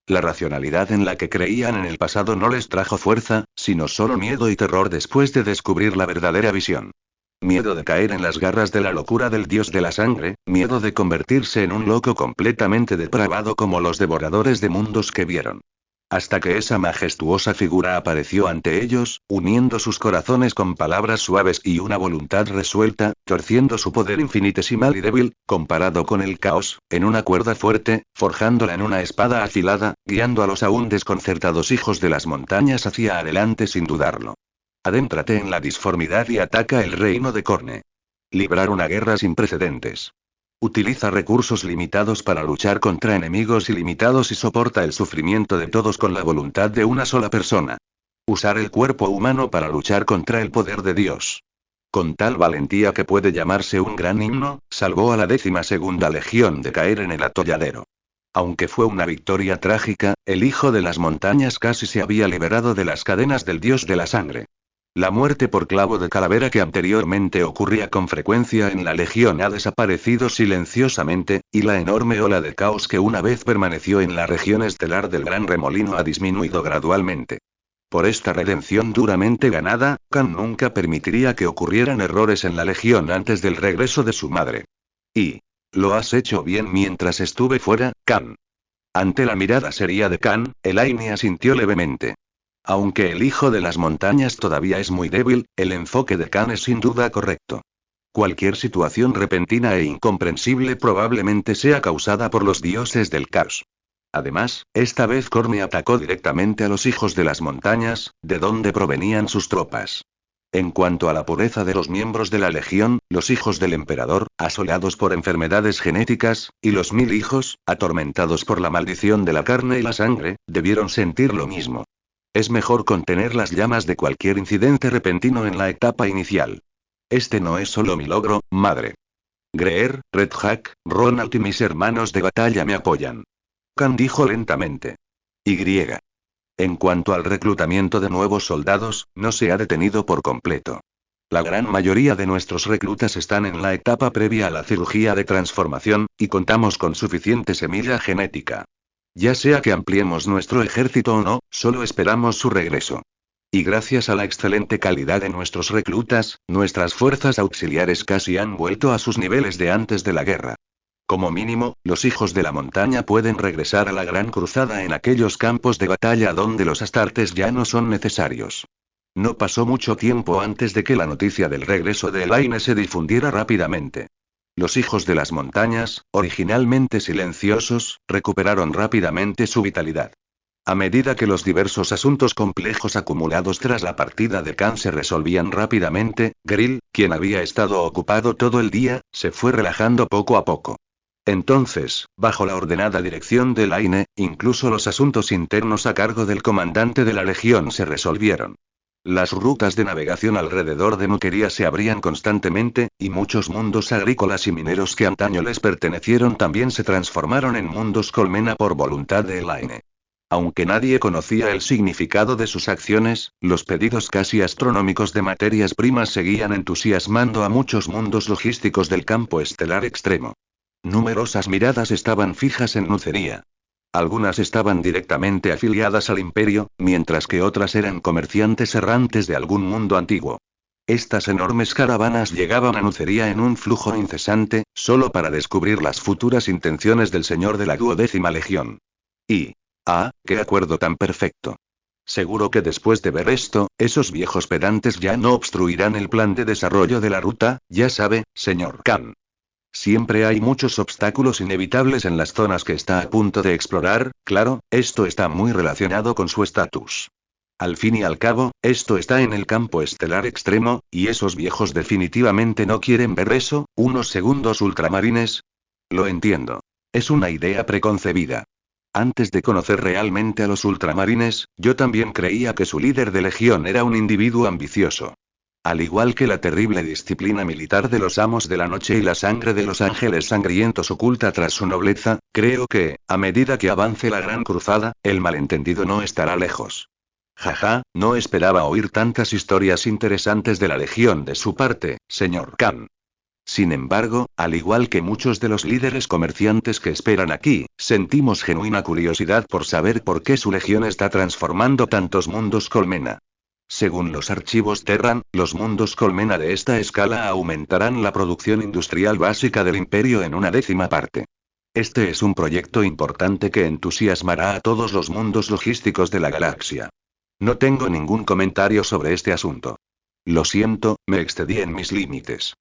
La racionalidad en la que creían en el pasado no les trajo fuerza, sino solo miedo y terror después de descubrir la verdadera visión. Miedo de caer en las garras de la locura del dios de la sangre, miedo de convertirse en un loco completamente depravado como los devoradores de mundos que vieron. Hasta que esa majestuosa figura apareció ante ellos, uniendo sus corazones con palabras suaves y una voluntad resuelta, torciendo su poder infinitesimal y débil, comparado con el caos, en una cuerda fuerte, forjándola en una espada afilada, guiando a los aún desconcertados hijos de las montañas hacia adelante sin dudarlo. Adéntrate en la disformidad y ataca el reino de Corne. Librar una guerra sin precedentes. Utiliza recursos limitados para luchar contra enemigos ilimitados y soporta el sufrimiento de todos con la voluntad de una sola persona. Usar el cuerpo humano para luchar contra el poder de Dios. Con tal valentía que puede llamarse un gran himno, salvó a la 12ª Legión de caer en el atolladero. Aunque fue una victoria trágica, el hijo de las montañas casi se había liberado de las cadenas del dios de la sangre. La muerte por clavo de calavera que anteriormente ocurría con frecuencia en la Legión ha desaparecido silenciosamente, y la enorme ola de caos que una vez permaneció en la región estelar del Gran Remolino ha disminuido gradualmente. Por esta redención duramente ganada, Khan nunca permitiría que ocurrieran errores en la Legión antes del regreso de su madre. Y lo has hecho bien mientras estuve fuera, Khan. Ante la mirada seria de Khan, Elaine asintió levemente. Aunque el hijo de las montañas todavía es muy débil, el enfoque de Khan es sin duda correcto. Cualquier situación repentina e incomprensible probablemente sea causada por los dioses del caos. Además, esta vez Corne atacó directamente a los hijos de las montañas, de donde provenían sus tropas. En cuanto a la pureza de los miembros de la legión, los hijos del emperador, asolados por enfermedades genéticas, y los 1000 hijos, atormentados por la maldición de la carne y la sangre, debieron sentir lo mismo. Es mejor contener las llamas de cualquier incidente repentino en la etapa inicial. Este no es solo mi logro, madre. Greer, Red Hack, Ronald y mis hermanos de batalla me apoyan. Khan dijo lentamente. Y. En cuanto al reclutamiento de nuevos soldados, no se ha detenido por completo. La gran mayoría de nuestros reclutas están en la etapa previa a la cirugía de transformación, y contamos con suficiente semilla genética. Ya sea que ampliemos nuestro ejército o no, solo esperamos su regreso. Y gracias a la excelente calidad de nuestros reclutas, nuestras fuerzas auxiliares casi han vuelto a sus niveles de antes de la guerra. Como mínimo, los hijos de la montaña pueden regresar a la gran cruzada en aquellos campos de batalla donde los astartes ya no son necesarios. No pasó mucho tiempo antes de que la noticia del regreso de Elaine se difundiera rápidamente. Los hijos de las montañas, originalmente silenciosos, recuperaron rápidamente su vitalidad. A medida que los diversos asuntos complejos acumulados tras la partida de Khan se resolvían rápidamente, Grill, quien había estado ocupado todo el día, se fue relajando poco a poco. Entonces, bajo la ordenada dirección de Elaine, incluso los asuntos internos a cargo del comandante de la legión se resolvieron. Las rutas de navegación alrededor de Nuquería se abrían constantemente, y muchos mundos agrícolas y mineros que antaño les pertenecieron también se transformaron en mundos colmena por voluntad de Elaine. Aunque nadie conocía el significado de sus acciones, los pedidos casi astronómicos de materias primas seguían entusiasmando a muchos mundos logísticos del campo estelar extremo. Numerosas miradas estaban fijas en Nucería. Algunas estaban directamente afiliadas al imperio, mientras que otras eran comerciantes errantes de algún mundo antiguo. Estas enormes caravanas llegaban a Nucería en un flujo incesante, solo para descubrir las futuras intenciones del señor de la 12ª Legión. Y... ¡qué acuerdo tan perfecto! Seguro que después de ver esto, esos viejos pedantes ya no obstruirán el plan de desarrollo de la ruta, ya sabe, señor Khan. Siempre hay muchos obstáculos inevitables en las zonas que está a punto de explorar, claro, esto está muy relacionado con su estatus. Al fin y al cabo, esto está en el campo estelar extremo, y esos viejos definitivamente no quieren ver eso, unos segundos ultramarines. Lo entiendo. Es una idea preconcebida. Antes de conocer realmente a los ultramarines, yo también creía que su líder de legión era un individuo ambicioso. Al igual que la terrible disciplina militar de los amos de la noche y la sangre de los ángeles sangrientos oculta tras su nobleza, creo que, a medida que avance la gran cruzada, el malentendido no estará lejos. Jaja, no esperaba oír tantas historias interesantes de la legión de su parte, señor Khan. Sin embargo, al igual que muchos de los líderes comerciantes que esperan aquí, sentimos genuina curiosidad por saber por qué su legión está transformando tantos mundos colmena. Según los archivos Terran, los mundos colmena de esta escala aumentarán la producción industrial básica del imperio en una 10ª parte. Este es un proyecto importante que entusiasmará a todos los mundos logísticos de la galaxia. No tengo ningún comentario sobre este asunto. Lo siento, me excedí en mis límites.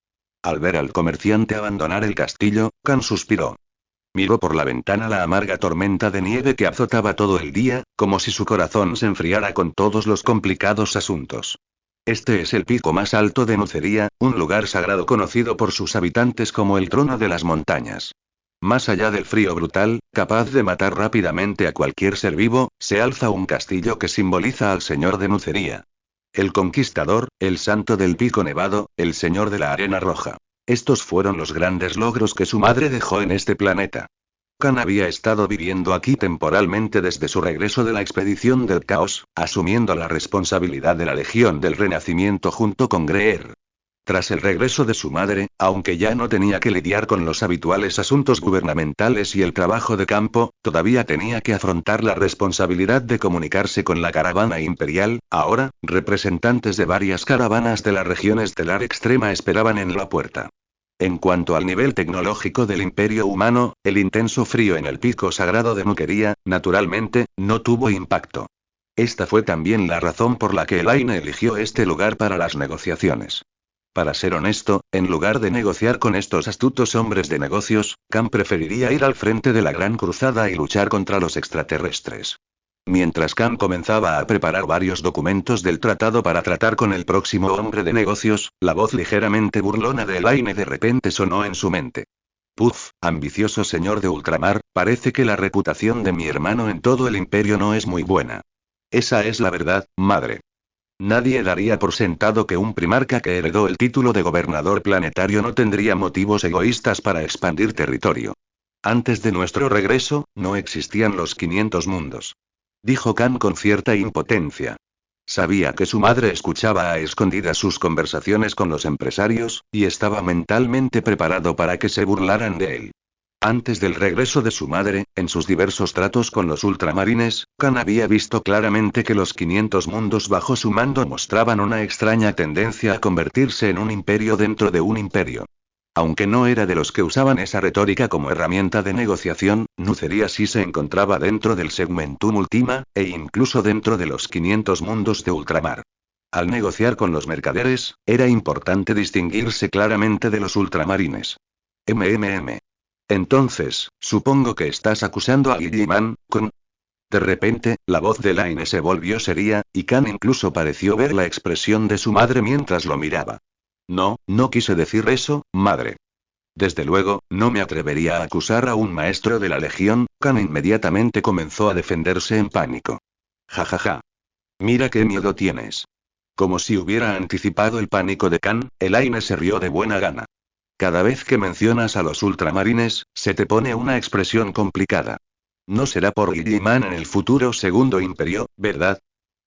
Al ver al comerciante abandonar el castillo, Khan suspiró. Miró por la ventana la amarga tormenta de nieve que azotaba todo el día, como si su corazón se enfriara con todos los complicados asuntos. Este es el pico más alto de Nucería, un lugar sagrado conocido por sus habitantes como el trono de las montañas. Más allá del frío brutal, capaz de matar rápidamente a cualquier ser vivo, se alza un castillo que simboliza al señor de Nucería. El conquistador, el santo del pico nevado, el señor de la arena roja. Estos fueron los grandes logros que su madre dejó en este planeta. Khan había estado viviendo aquí temporalmente desde su regreso de la expedición del caos, asumiendo la responsabilidad de la Legión del Renacimiento junto con Greer. Tras el regreso de su madre, aunque ya no tenía que lidiar con los habituales asuntos gubernamentales y el trabajo de campo, todavía tenía que afrontar la responsabilidad de comunicarse con la caravana imperial. Ahora, representantes de varias caravanas de la región estelar extrema esperaban en la puerta. En cuanto al nivel tecnológico del imperio humano, el intenso frío en el pico sagrado de Nucería, naturalmente, no tuvo impacto. Esta fue también la razón por la que Elaine eligió este lugar para las negociaciones. Para ser honesto, en lugar de negociar con estos astutos hombres de negocios, Khan preferiría ir al frente de la Gran Cruzada y luchar contra los extraterrestres. Mientras Khan comenzaba a preparar varios documentos del tratado para tratar con el próximo hombre de negocios, la voz ligeramente burlona de Elaine de repente sonó en su mente. Puff, ambicioso señor de ultramar, parece que la reputación de mi hermano en todo el imperio no es muy buena. Esa es la verdad, madre. Nadie daría por sentado que un primarca que heredó el título de gobernador planetario no tendría motivos egoístas para expandir territorio. Antes de nuestro regreso, no existían los 500 mundos. Dijo Khan con cierta impotencia. Sabía que su madre escuchaba a escondidas sus conversaciones con los empresarios, y estaba mentalmente preparado para que se burlaran de él. Antes del regreso de su madre, en sus diversos tratos con los ultramarines, Khan había visto claramente que los 500 mundos bajo su mando mostraban una extraña tendencia a convertirse en un imperio dentro de un imperio. Aunque no era de los que usaban esa retórica como herramienta de negociación, Nucería sí se encontraba dentro del Segmentum Ultima, e incluso dentro de los 500 mundos de ultramar. Al negociar con los mercaderes, era importante distinguirse claramente de los ultramarines. Entonces, supongo que estás acusando a Gilliman, con... De repente, la voz de Elaine se volvió seria, y Khan incluso pareció ver la expresión de su madre mientras lo miraba. No, no quise decir eso, madre. Desde luego, no me atrevería a acusar a un maestro de la Legión. Khan inmediatamente comenzó a defenderse en pánico. Ja. Mira qué miedo tienes. Como si hubiera anticipado el pánico de Khan, Elaine se rió de buena gana. Cada vez que mencionas a los ultramarines, se te pone una expresión complicada. No será por Gilliman en el futuro segundo imperio, ¿verdad?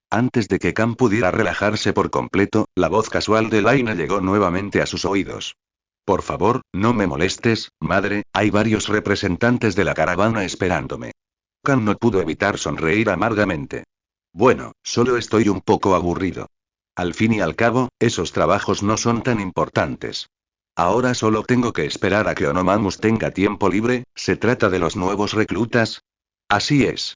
Antes de que Khan pudiera relajarse por completo, la voz casual de Elaine llegó nuevamente a sus oídos. Por favor, no me molestes, madre, hay varios representantes de la caravana esperándome. Khan no pudo evitar sonreír amargamente. Bueno, solo estoy un poco aburrido. Al fin y al cabo, esos trabajos no son tan importantes. Ahora solo tengo que esperar a que Onomamus tenga tiempo libre. ¿Se trata de los nuevos reclutas? Así es.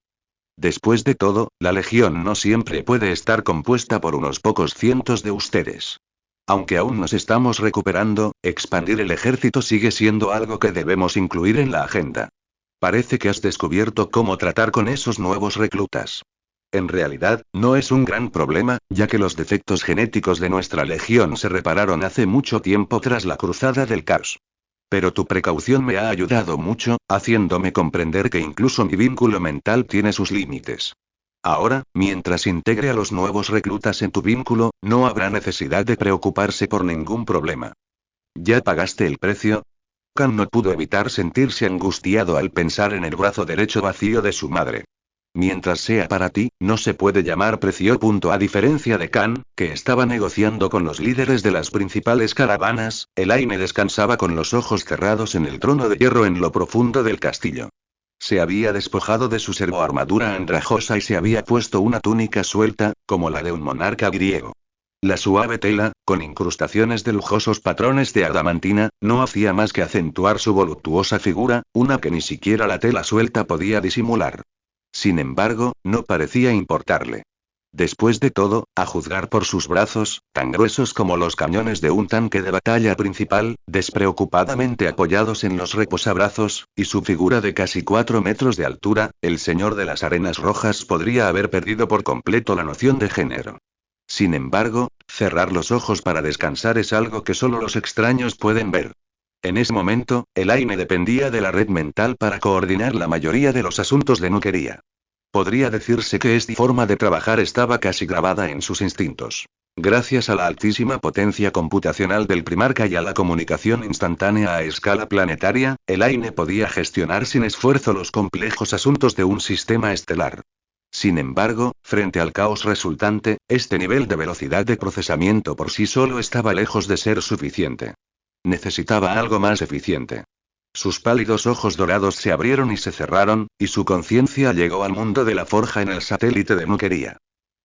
Después de todo, la Legión no siempre puede estar compuesta por unos pocos cientos de ustedes. Aunque aún nos estamos recuperando, expandir el ejército sigue siendo algo que debemos incluir en la agenda. Parece que has descubierto cómo tratar con esos nuevos reclutas. En realidad, no es un gran problema, ya que los defectos genéticos de nuestra Legión se repararon hace mucho tiempo tras la Cruzada del Caos. Pero tu precaución me ha ayudado mucho, haciéndome comprender que incluso mi vínculo mental tiene sus límites. Ahora, mientras integre a los nuevos reclutas en tu vínculo, no habrá necesidad de preocuparse por ningún problema. ¿Ya pagaste el precio? Khan no pudo evitar sentirse angustiado al pensar en el brazo derecho vacío de su madre. Mientras sea para ti, no se puede llamar precio. A diferencia de Khan, que estaba negociando con los líderes de las principales caravanas, Elaine descansaba con los ojos cerrados en el trono de hierro en lo profundo del castillo. Se había despojado de su servoarmadura andrajosa y se había puesto una túnica suelta, como la de un monarca griego. La suave tela, con incrustaciones de lujosos patrones de adamantina, no hacía más que acentuar su voluptuosa figura, una que ni siquiera la tela suelta podía disimular. Sin embargo, no parecía importarle. Después de todo, a juzgar por sus brazos, tan gruesos como los cañones de un tanque de batalla principal, despreocupadamente apoyados en los reposabrazos, y su figura de casi 4 metros de altura, el señor de las arenas rojas podría haber perdido por completo la noción de género. Sin embargo, cerrar los ojos para descansar es algo que solo los extraños pueden ver. En ese momento, Elaine dependía de la red mental para coordinar la mayoría de los asuntos de nuquería. Podría decirse que esta forma de trabajar estaba casi grabada en sus instintos. Gracias a la altísima potencia computacional del primarca y a la comunicación instantánea a escala planetaria, Elaine podía gestionar sin esfuerzo los complejos asuntos de un sistema estelar. Sin embargo, frente al caos resultante, este nivel de velocidad de procesamiento por sí solo estaba lejos de ser suficiente. Necesitaba algo más eficiente. Sus pálidos ojos dorados se abrieron y se cerraron, y su conciencia llegó al mundo de la forja en el satélite de nuquería.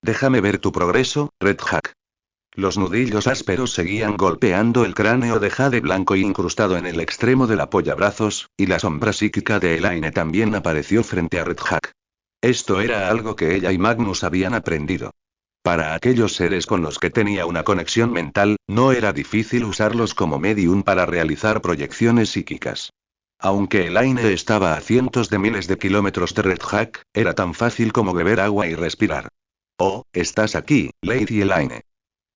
Déjame ver tu progreso, Red Hack. Los nudillos ásperos seguían golpeando el cráneo de jade blanco incrustado en el extremo del apoyabrazos, y la sombra psíquica de Elaine también apareció frente a Red Hack. Esto era algo que ella y Magnus habían aprendido. Para aquellos seres con los que tenía una conexión mental, no era difícil usarlos como medium para realizar proyecciones psíquicas. Aunque Elaine estaba a cientos de miles de kilómetros de Red Hack, era tan fácil como beber agua y respirar. Oh, estás aquí, Lady Elaine.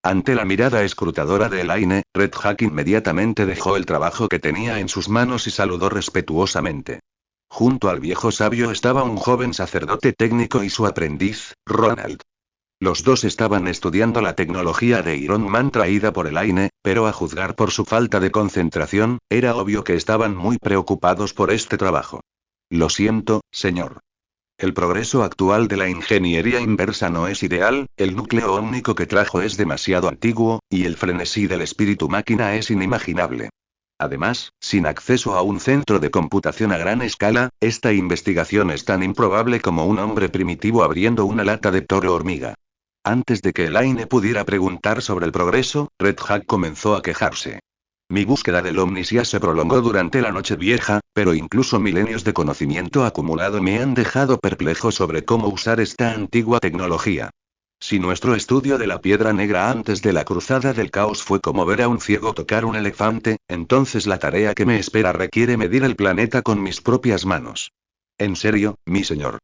Ante la mirada escrutadora de Elaine, Red Hack inmediatamente dejó el trabajo que tenía en sus manos y saludó respetuosamente. Junto al viejo sabio estaba un joven sacerdote técnico y su aprendiz, Ronald. Los dos estaban estudiando la tecnología de Iron Man traída por Elaine, pero a juzgar por su falta de concentración, era obvio que estaban muy preocupados por este trabajo. Lo siento, señor. El progreso actual de la ingeniería inversa no es ideal, el núcleo ómnico que trajo es demasiado antiguo, y el frenesí del espíritu máquina es inimaginable. Además, sin acceso a un centro de computación a gran escala, esta investigación es tan improbable como un hombre primitivo abriendo una lata de toro hormiga. Antes de que Elaine pudiera preguntar sobre el progreso, Red Hack comenzó a quejarse. Mi búsqueda del Omnisia se prolongó durante la noche vieja, pero incluso milenios de conocimiento acumulado me han dejado perplejo sobre cómo usar esta antigua tecnología. Si nuestro estudio de la piedra negra antes de la cruzada del caos fue como ver a un ciego tocar un elefante, entonces la tarea que me espera requiere medir el planeta con mis propias manos. En serio, mi señor.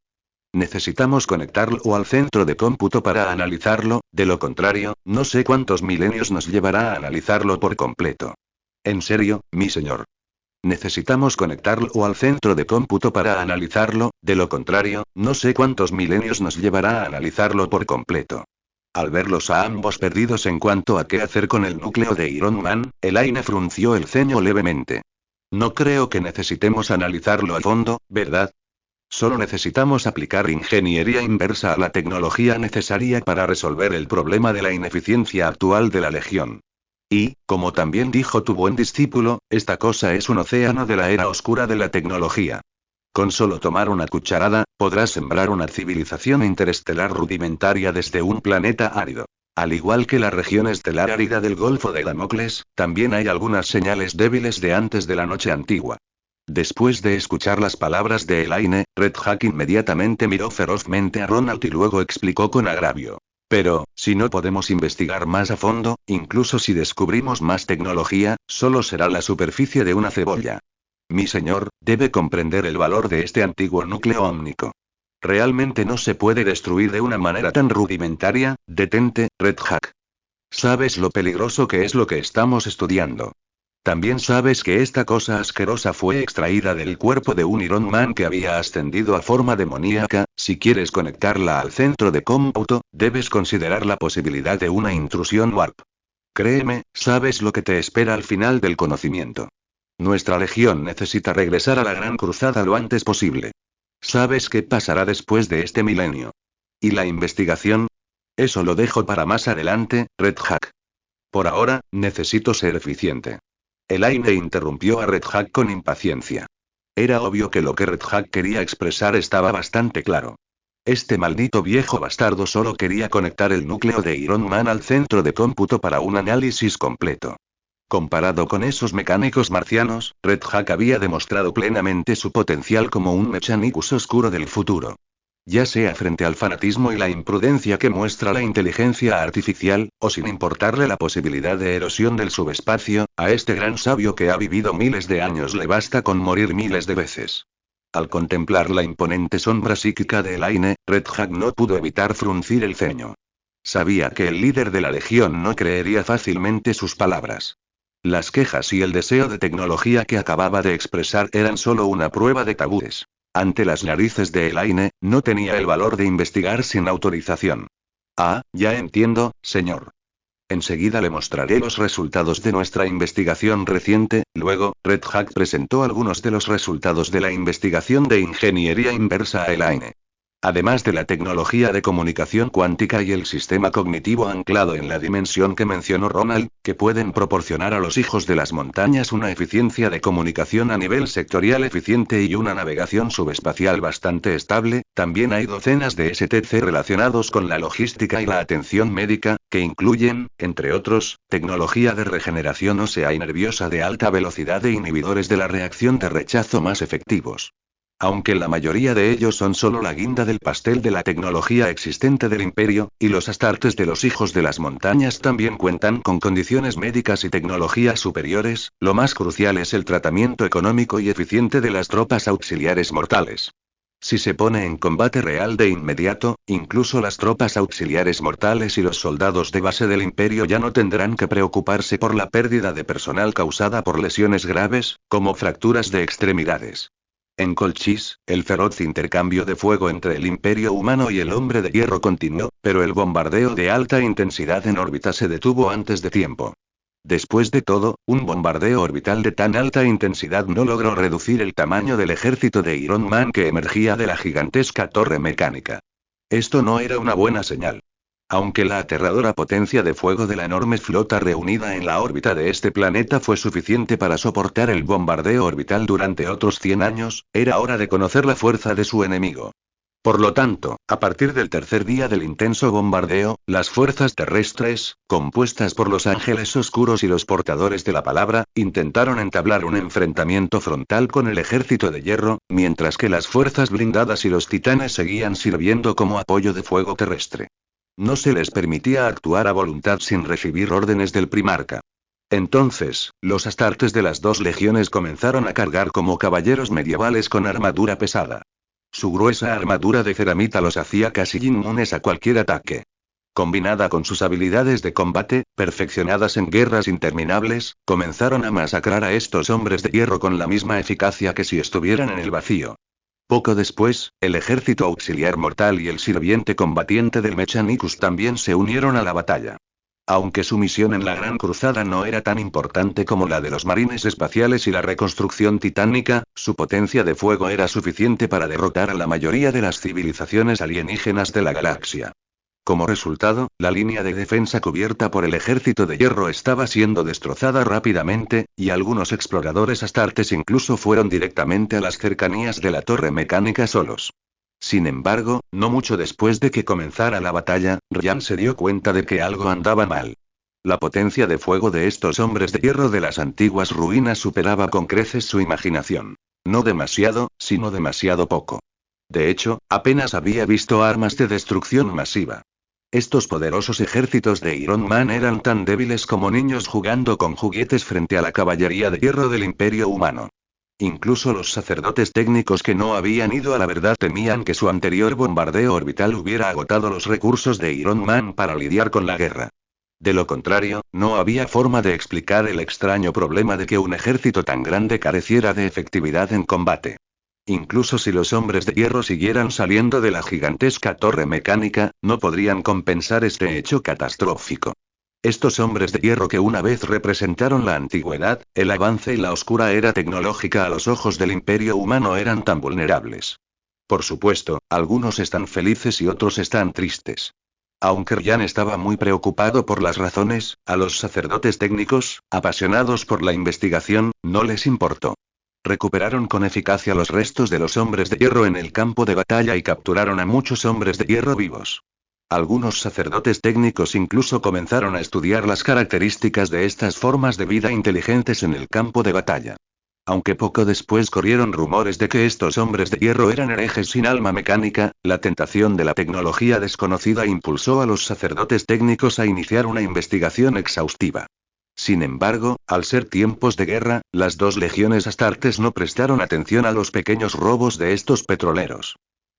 Necesitamos conectarlo al centro de cómputo para analizarlo, de lo contrario, no sé cuántos milenios nos llevará a analizarlo por completo. En serio, mi señor. Necesitamos conectarlo al centro de cómputo para analizarlo, de lo contrario, no sé cuántos milenios nos llevará a analizarlo por completo. Al verlos a ambos perdidos en cuanto a qué hacer con el núcleo de Iron Man, Elaine frunció el ceño levemente. No creo que necesitemos analizarlo a fondo, ¿verdad? Solo necesitamos aplicar ingeniería inversa a la tecnología necesaria para resolver el problema de la ineficiencia actual de la Legión. Y, como también dijo tu buen discípulo, esta cosa es un océano de la era oscura de la tecnología. Con solo tomar una cucharada, podrás sembrar una civilización interestelar rudimentaria desde un planeta árido. Al igual que la región estelar árida del Golfo de Damocles, también hay algunas señales débiles de antes de la noche antigua. Después de escuchar las palabras de Elaine, Red Hack inmediatamente miró ferozmente a Ronald y luego explicó con agravio. Pero, si no podemos investigar más a fondo, incluso si descubrimos más tecnología, solo será la superficie de una cebolla. Mi señor, debe comprender el valor de este antiguo núcleo ómnico. Realmente no se puede destruir de una manera tan rudimentaria. Detente, Red Hack. ¿Sabes lo peligroso que es lo que estamos estudiando? También sabes que esta cosa asquerosa fue extraída del cuerpo de un Iron Man que había ascendido a forma demoníaca. Si quieres conectarla al centro de cómputo, debes considerar la posibilidad de una intrusión warp. Créeme, sabes lo que te espera al final del conocimiento. Nuestra legión necesita regresar a la Gran Cruzada lo antes posible. ¿Sabes qué pasará después de este milenio? ¿Y la investigación? Eso lo dejo para más adelante, Red Hack. Por ahora, necesito ser eficiente. Elaine interrumpió a Red Hack con impaciencia. Era obvio que lo que Red Hack quería expresar estaba bastante claro. Este maldito viejo bastardo solo quería conectar el núcleo de Iron Man al centro de cómputo para un análisis completo. Comparado con esos mecánicos marcianos, Red Hack había demostrado plenamente su potencial como un Mechanicus oscuro del futuro. Ya sea frente al fanatismo y la imprudencia que muestra la inteligencia artificial, o sin importarle la posibilidad de erosión del subespacio, a este gran sabio que ha vivido miles de años le basta con morir miles de veces. Al contemplar la imponente sombra psíquica de Elaine, Red Hack no pudo evitar fruncir el ceño. Sabía que el líder de la Legión no creería fácilmente sus palabras. Las quejas y el deseo de tecnología que acababa de expresar eran solo una prueba de tabúes. Ante las narices de Elaine, no tenía el valor de investigar sin autorización. Ah, ya entiendo, señor. Enseguida le mostraré los resultados de nuestra investigación reciente. Luego, Red Hack presentó algunos de los resultados de la investigación de ingeniería inversa a Elaine. Además de la tecnología de comunicación cuántica y el sistema cognitivo anclado en la dimensión que mencionó Ronald, que pueden proporcionar a los hijos de las montañas una eficiencia de comunicación a nivel sectorial eficiente y una navegación subespacial bastante estable, también hay docenas de STC relacionados con la logística y la atención médica, que incluyen, entre otros, tecnología de regeneración ósea y nerviosa de alta velocidad e inhibidores de la reacción de rechazo más efectivos. Aunque la mayoría de ellos son solo la guinda del pastel de la tecnología existente del Imperio, y los Astartes de los Hijos de las Montañas también cuentan con condiciones médicas y tecnologías superiores, lo más crucial es el tratamiento económico y eficiente de las tropas auxiliares mortales. Si se pone en combate real de inmediato, incluso las tropas auxiliares mortales y los soldados de base del Imperio ya no tendrán que preocuparse por la pérdida de personal causada por lesiones graves, como fracturas de extremidades. En Colchis, el feroz intercambio de fuego entre el Imperio humano y el Hombre de Hierro continuó, pero el bombardeo de alta intensidad en órbita se detuvo antes de tiempo. Después de todo, un bombardeo orbital de tan alta intensidad no logró reducir el tamaño del ejército de Iron Man que emergía de la gigantesca torre mecánica. Esto no era una buena señal. Aunque la aterradora potencia de fuego de la enorme flota reunida en la órbita de este planeta fue suficiente para soportar el bombardeo orbital durante otros 100 años, era hora de conocer la fuerza de su enemigo. Por lo tanto, a partir del tercer día del intenso bombardeo, las fuerzas terrestres, compuestas por los ángeles oscuros y los portadores de la palabra, intentaron entablar un enfrentamiento frontal con el ejército de hierro, mientras que las fuerzas blindadas y los titanes seguían sirviendo como apoyo de fuego terrestre. No se les permitía actuar a voluntad sin recibir órdenes del primarca. Entonces, los astartes de las dos legiones comenzaron a cargar como caballeros medievales con armadura pesada. Su gruesa armadura de ceramita los hacía casi inmunes a cualquier ataque. Combinada con sus habilidades de combate, perfeccionadas en guerras interminables, comenzaron a masacrar a estos hombres de hierro con la misma eficacia que si estuvieran en el vacío. Poco después, el ejército auxiliar mortal y el sirviente combatiente del Mechanicus también se unieron a la batalla. Aunque su misión en la Gran Cruzada no era tan importante como la de los marines espaciales y la reconstrucción titánica, su potencia de fuego era suficiente para derrotar a la mayoría de las civilizaciones alienígenas de la galaxia. Como resultado, la línea de defensa cubierta por el ejército de hierro estaba siendo destrozada rápidamente, y algunos exploradores astartes incluso fueron directamente a las cercanías de la torre mecánica solos. Sin embargo, no mucho después de que comenzara la batalla, Ryan se dio cuenta de que algo andaba mal. La potencia de fuego de estos hombres de hierro de las antiguas ruinas superaba con creces su imaginación. No demasiado, sino demasiado poco. De hecho, apenas había visto armas de destrucción masiva. Estos poderosos ejércitos de Iron Man eran tan débiles como niños jugando con juguetes frente a la caballería de hierro del Imperio humano. Incluso los sacerdotes técnicos que no habían ido a la verdad temían que su anterior bombardeo orbital hubiera agotado los recursos de Iron Man para lidiar con la guerra. De lo contrario, no había forma de explicar el extraño problema de que un ejército tan grande careciera de efectividad en combate. Incluso si los hombres de hierro siguieran saliendo de la gigantesca torre mecánica, no podrían compensar este hecho catastrófico. Estos hombres de hierro que una vez representaron la antigüedad, el avance y la oscura era tecnológica a los ojos del Imperio humano eran tan vulnerables. Por supuesto, algunos están felices y otros están tristes. Aunque Ryan estaba muy preocupado por las razones, a los sacerdotes técnicos, apasionados por la investigación, no les importó. Recuperaron con eficacia los restos de los hombres de hierro en el campo de batalla y capturaron a muchos hombres de hierro vivos. Algunos sacerdotes técnicos incluso comenzaron a estudiar las características de estas formas de vida inteligentes en el campo de batalla. Aunque poco después corrieron rumores de que estos hombres de hierro eran herejes sin alma mecánica, la tentación de la tecnología desconocida impulsó a los sacerdotes técnicos a iniciar una investigación exhaustiva. Sin embargo, al ser tiempos de guerra, las dos legiones astartes no prestaron atención a los pequeños robos de estos petroleros.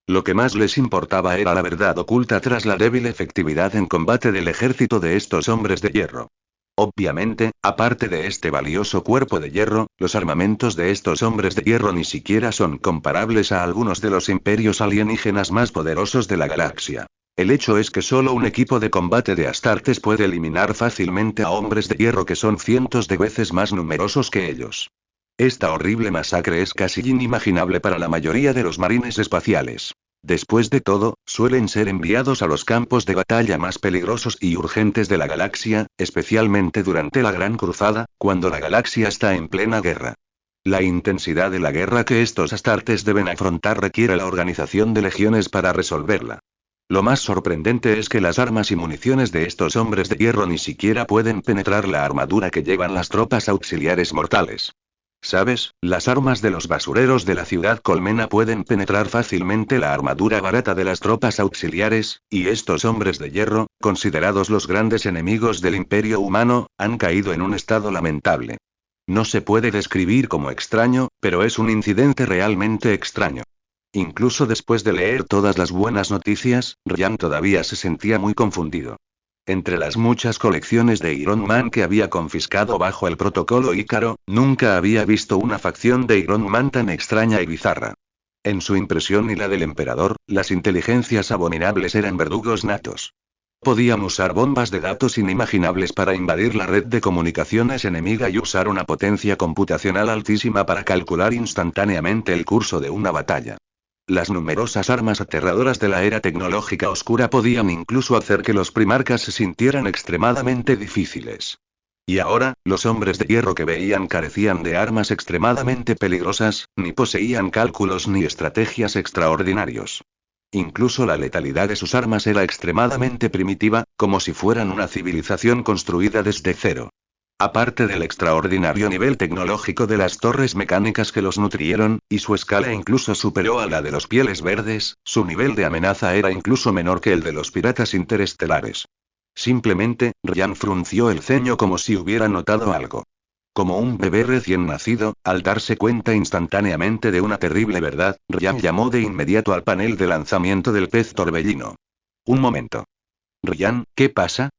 Lo que más les importaba era la verdad oculta tras la débil efectividad en combate del ejército de estos hombres de hierro. Obviamente, aparte de este valioso cuerpo de hierro, los armamentos de estos hombres de hierro ni siquiera son comparables a algunos de los imperios alienígenas más poderosos de la galaxia. El hecho es que solo un equipo de combate de Astartes puede eliminar fácilmente a hombres de hierro que son cientos de veces más numerosos que ellos. Esta horrible masacre es casi inimaginable para la mayoría de los marines espaciales. Después de todo, suelen ser enviados a los campos de batalla más peligrosos y urgentes de la galaxia, especialmente durante la Gran Cruzada, cuando la galaxia está en plena guerra. La intensidad de la guerra que estos astartes deben afrontar requiere la organización de legiones para resolverla. Lo más sorprendente es que las armas y municiones de estos hombres de hierro ni siquiera pueden penetrar la armadura que llevan las tropas auxiliares mortales. ¿Sabes? Las armas de los basureros de la ciudad colmena pueden penetrar fácilmente la armadura barata de las tropas auxiliares, y estos hombres de hierro, considerados los grandes enemigos del imperio humano, han caído en un estado lamentable. No se puede describir como extraño, pero es un incidente realmente extraño. Incluso después de leer todas las buenas noticias, Ryan todavía se sentía muy confundido. Entre las muchas colecciones de Iron Man que había confiscado bajo el protocolo Ícaro, nunca había visto una facción de Iron Man tan extraña y bizarra. En su impresión y la del emperador, las inteligencias abominables eran verdugos natos. Podían usar bombas de datos inimaginables para invadir la red de comunicaciones enemiga y usar una potencia computacional altísima para calcular instantáneamente el curso de una batalla. Las numerosas armas aterradoras de la era tecnológica oscura podían incluso hacer que los primarcas se sintieran extremadamente difíciles. Y ahora, los hombres de hierro que veían carecían de armas extremadamente peligrosas, ni poseían cálculos ni estrategias extraordinarios. Incluso la letalidad de sus armas era extremadamente primitiva, como si fueran una civilización construida desde cero. Aparte del extraordinario nivel tecnológico de las torres mecánicas que los nutrieron, y su escala incluso superó a la de los pieles verdes, su nivel de amenaza era incluso menor que el de los piratas interestelares. Simplemente, Ryan frunció el ceño como si hubiera notado algo. Como un bebé recién nacido, al darse cuenta instantáneamente de una terrible verdad, Ryan llamó de inmediato al panel de lanzamiento del pez torbellino. Un momento. Ryan, ¿qué pasa?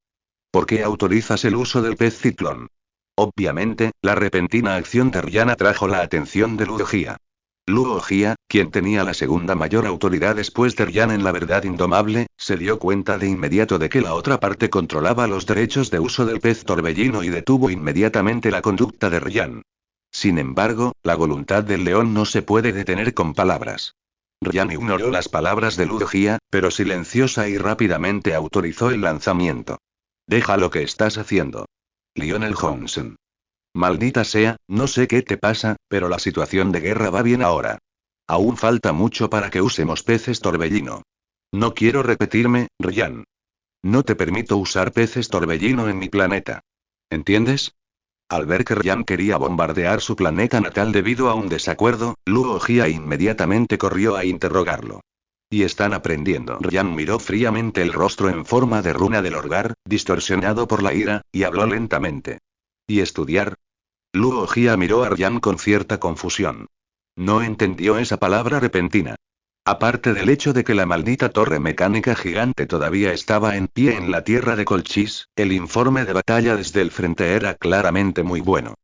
¿Por qué autorizas el uso del pez ciclón? Obviamente, la repentina acción de Ryan atrajo la atención de Luo Jia. Luo Jia, quien tenía la segunda mayor autoridad después de Ryan en la verdad indomable, se dio cuenta de inmediato de que la otra parte controlaba los derechos de uso del pez torbellino y detuvo inmediatamente la conducta de Ryan. Sin embargo, la voluntad del león no se puede detener con palabras. Ryan ignoró las palabras de Luo Jia, pero silenciosa y rápidamente autorizó el lanzamiento. Deja lo que estás haciendo. Lionel Johnson. Maldita sea, no sé qué te pasa, pero la situación de guerra va bien ahora. Aún falta mucho para que usemos peces torbellino. No quiero repetirme, Ryan. No te permito usar peces torbellino en mi planeta. ¿Entiendes? Al ver que Ryan quería bombardear su planeta natal debido a un desacuerdo, Luo Jia inmediatamente corrió a interrogarlo. Y están aprendiendo. Ryan miró fríamente el rostro en forma de runa del Orgar, distorsionado por la ira, y habló lentamente. ¿Y estudiar? Luo Jia miró a Ryan con cierta confusión. No entendió esa palabra repentina. Aparte del hecho de que la maldita torre mecánica gigante todavía estaba en pie en la tierra de Colchis, el informe de batalla desde el frente era claramente muy bueno.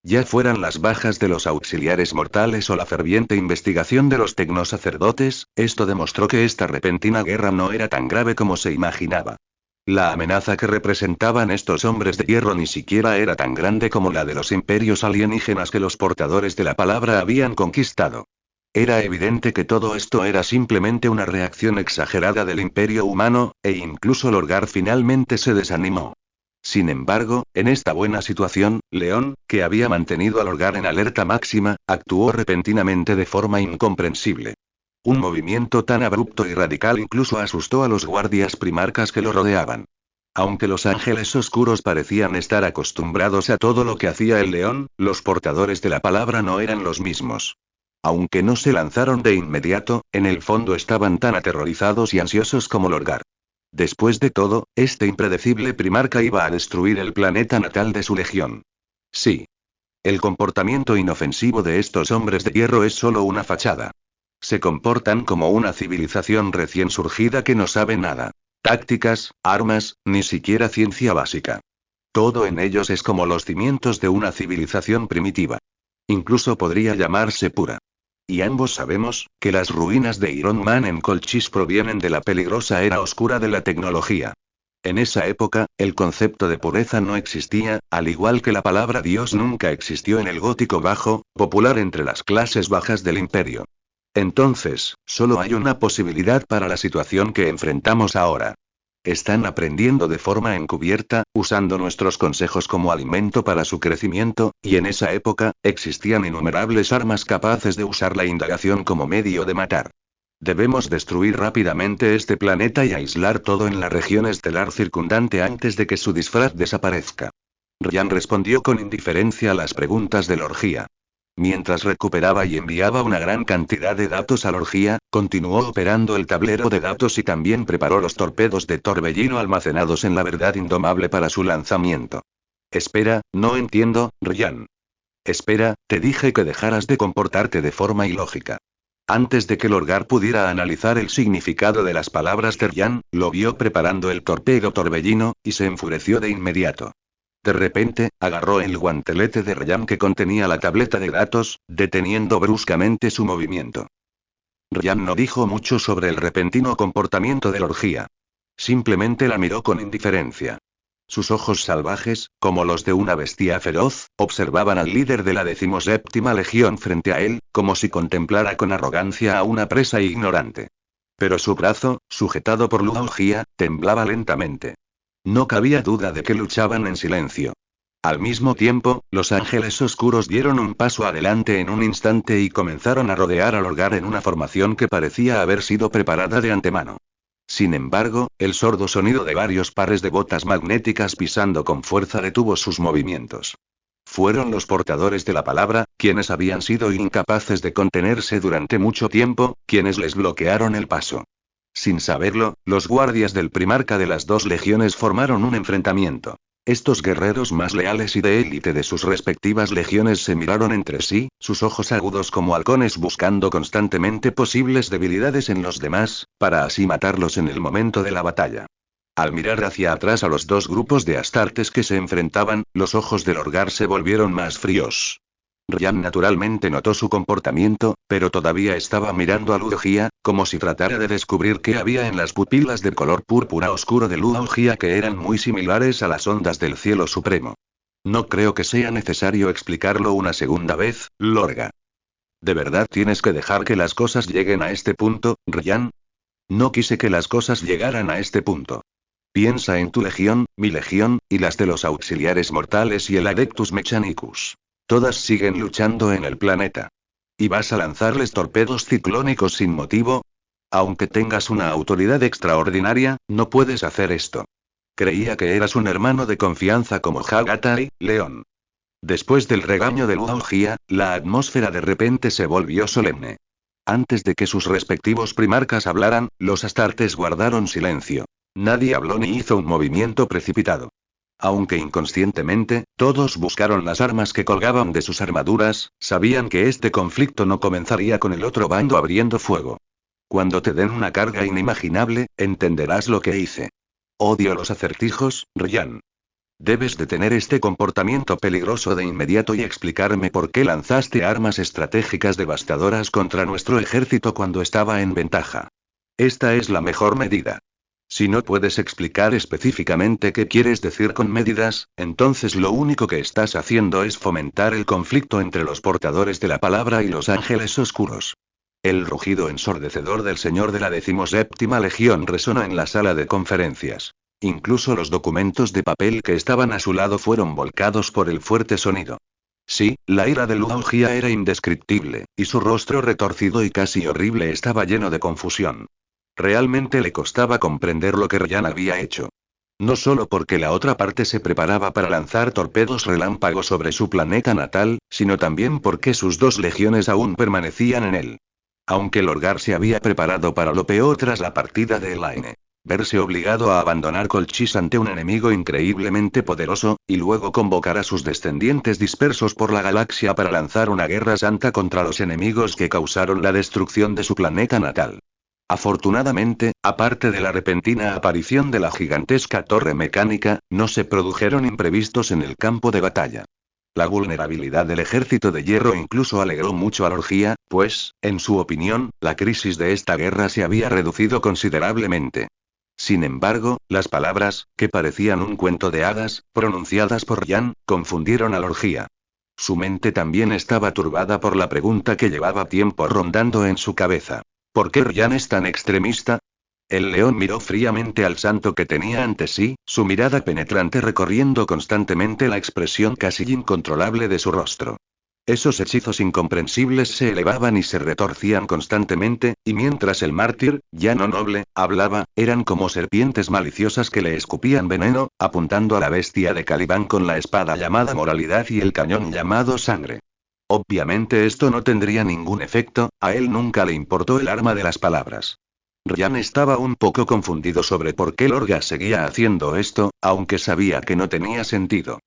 Ya fueran las bajas de los auxiliares mortales o la ferviente investigación de los tecnosacerdotes, esto demostró que esta repentina guerra no era tan grave como se imaginaba. La amenaza que representaban estos hombres de hierro ni siquiera era tan grande como la de los imperios alienígenas que los portadores de la palabra habían conquistado. Era evidente que todo esto era simplemente una reacción exagerada del imperio humano, e incluso Lorgar finalmente se desanimó. Sin embargo, en esta buena situación, León, que había mantenido a Lorgar en alerta máxima, actuó repentinamente de forma incomprensible. Un movimiento tan abrupto y radical incluso asustó a los guardias primarcas que lo rodeaban. Aunque los ángeles oscuros parecían estar acostumbrados a todo lo que hacía el león, los portadores de la palabra no eran los mismos. Aunque no se lanzaron de inmediato, en el fondo estaban tan aterrorizados y ansiosos como Lorgar. Después de todo, este impredecible primarca iba a destruir el planeta natal de su legión. Sí. El comportamiento inofensivo de estos hombres de hierro es solo una fachada. Se comportan como una civilización recién surgida que no sabe nada. Tácticas, armas, ni siquiera ciencia básica. Todo en ellos es como los cimientos de una civilización primitiva. Incluso podría llamarse pura. Y ambos sabemos que las ruinas de Iron Man en Colchis provienen de la peligrosa era oscura de la tecnología. En esa época, el concepto de pureza no existía, al igual que la palabra Dios nunca existió en el gótico bajo, popular entre las clases bajas del imperio. Entonces, solo hay una posibilidad para la situación que enfrentamos ahora. Están aprendiendo de forma encubierta, usando nuestros consejos como alimento para su crecimiento, y en esa época, existían innumerables armas capaces de usar la indagación como medio de matar. Debemos destruir rápidamente este planeta y aislar todo en la región estelar circundante antes de que su disfraz desaparezca. Ryan respondió con indiferencia a las preguntas de la orgía. Mientras recuperaba y enviaba una gran cantidad de datos a la orgía, continuó operando el tablero de datos y también preparó los torpedos de torbellino almacenados en la verdad indomable para su lanzamiento. Espera, no entiendo, Ryan. Espera, te dije que dejaras de comportarte de forma ilógica. Antes de que Lorgar pudiera analizar el significado de las palabras de Ryan, lo vio preparando el torpedo torbellino, y se enfureció de inmediato. De repente, agarró el guantelete de Ryan que contenía la tableta de datos, deteniendo bruscamente su movimiento. Ryan no dijo mucho sobre el repentino comportamiento de la orgía. Simplemente la miró con indiferencia. Sus ojos salvajes, como los de una bestia feroz, observaban al líder de la 17ª Legión frente a él, como si contemplara con arrogancia a una presa ignorante. Pero su brazo, sujetado por la orgía, temblaba lentamente. No cabía duda de que luchaban en silencio. Al mismo tiempo, los ángeles oscuros dieron un paso adelante en un instante y comenzaron a rodear a Lorgar en una formación que parecía haber sido preparada de antemano. Sin embargo, el sordo sonido de varios pares de botas magnéticas pisando con fuerza detuvo sus movimientos. Fueron los portadores de la palabra, quienes habían sido incapaces de contenerse durante mucho tiempo, quienes les bloquearon el paso. Sin saberlo, los guardias del primarca de las dos legiones formaron un enfrentamiento. Estos guerreros más leales y de élite de sus respectivas legiones se miraron entre sí, sus ojos agudos como halcones buscando constantemente posibles debilidades en los demás, para así matarlos en el momento de la batalla. Al mirar hacia atrás a los dos grupos de astartes que se enfrentaban, los ojos de Lorgar se volvieron más fríos. Ryan naturalmente notó su comportamiento, pero todavía estaba mirando a Luogia, como si tratara de descubrir qué había en las pupilas de color púrpura oscuro de Luogia que eran muy similares a las ondas del cielo supremo. No creo que sea necesario explicarlo una segunda vez, Lorga. ¿De verdad tienes que dejar que las cosas lleguen a este punto, Ryan? No quise que las cosas llegaran a este punto. Piensa en tu legión, mi legión, y las de los auxiliares mortales y el Adeptus Mechanicus. Todas siguen luchando en el planeta. ¿Y vas a lanzarles torpedos ciclónicos sin motivo? Aunque tengas una autoridad extraordinaria, no puedes hacer esto. Creía que eras un hermano de confianza como Hagatai, León. Después del regaño de Luogia, la atmósfera de repente se volvió solemne. Antes de que sus respectivos primarcas hablaran, los astartes guardaron silencio. Nadie habló ni hizo un movimiento precipitado. Aunque inconscientemente, todos buscaron las armas que colgaban de sus armaduras, sabían que este conflicto no comenzaría con el otro bando abriendo fuego. Cuando te den una carga inimaginable, entenderás lo que hice. Odio los acertijos, Ryan. Debes detener este comportamiento peligroso de inmediato y explicarme por qué lanzaste armas estratégicas devastadoras contra nuestro ejército cuando estaba en ventaja. Esta es la mejor medida. Si no puedes explicar específicamente qué quieres decir con medidas, entonces lo único que estás haciendo es fomentar el conflicto entre los portadores de la palabra y los ángeles oscuros. El rugido ensordecedor del señor de la 17ª Legión resonó en la sala de conferencias. Incluso los documentos de papel que estaban a su lado fueron volcados por el fuerte sonido. Sí, la ira de Luo Jia era indescriptible, y su rostro retorcido y casi horrible estaba lleno de confusión. Realmente le costaba comprender lo que Ryan había hecho. No solo porque la otra parte se preparaba para lanzar torpedos relámpago sobre su planeta natal, sino también porque sus 2 legiones aún permanecían en él. Aunque Lorgar se había preparado para lo peor tras la partida de Elaine. Verse obligado a abandonar Colchis ante un enemigo increíblemente poderoso, y luego convocar a sus descendientes dispersos por la galaxia para lanzar una guerra santa contra los enemigos que causaron la destrucción de su planeta natal. Afortunadamente, aparte de la repentina aparición de la gigantesca torre mecánica, no se produjeron imprevistos en el campo de batalla. La vulnerabilidad del ejército de hierro incluso alegró mucho a Lorgia, pues, en su opinión, la crisis de esta guerra se había reducido considerablemente. Sin embargo, las palabras, que parecían un cuento de hadas, pronunciadas por Ryan, confundieron a Lorgia. Su mente también estaba turbada por la pregunta que llevaba tiempo rondando en su cabeza. ¿Por qué Ryan es tan extremista? El león miró fríamente al santo que tenía ante sí, su mirada penetrante recorriendo constantemente la expresión casi incontrolable de su rostro. Esos hechizos incomprensibles se elevaban y se retorcían constantemente, y mientras el mártir, ya no noble, hablaba, eran como serpientes maliciosas que le escupían veneno, apuntando a la bestia de Caliban con la espada llamada moralidad y el cañón llamado sangre. Obviamente esto no tendría ningún efecto, a él nunca le importó el arma de las palabras. Ryan estaba un poco confundido sobre por qué Lorga seguía haciendo esto, aunque sabía que no tenía sentido.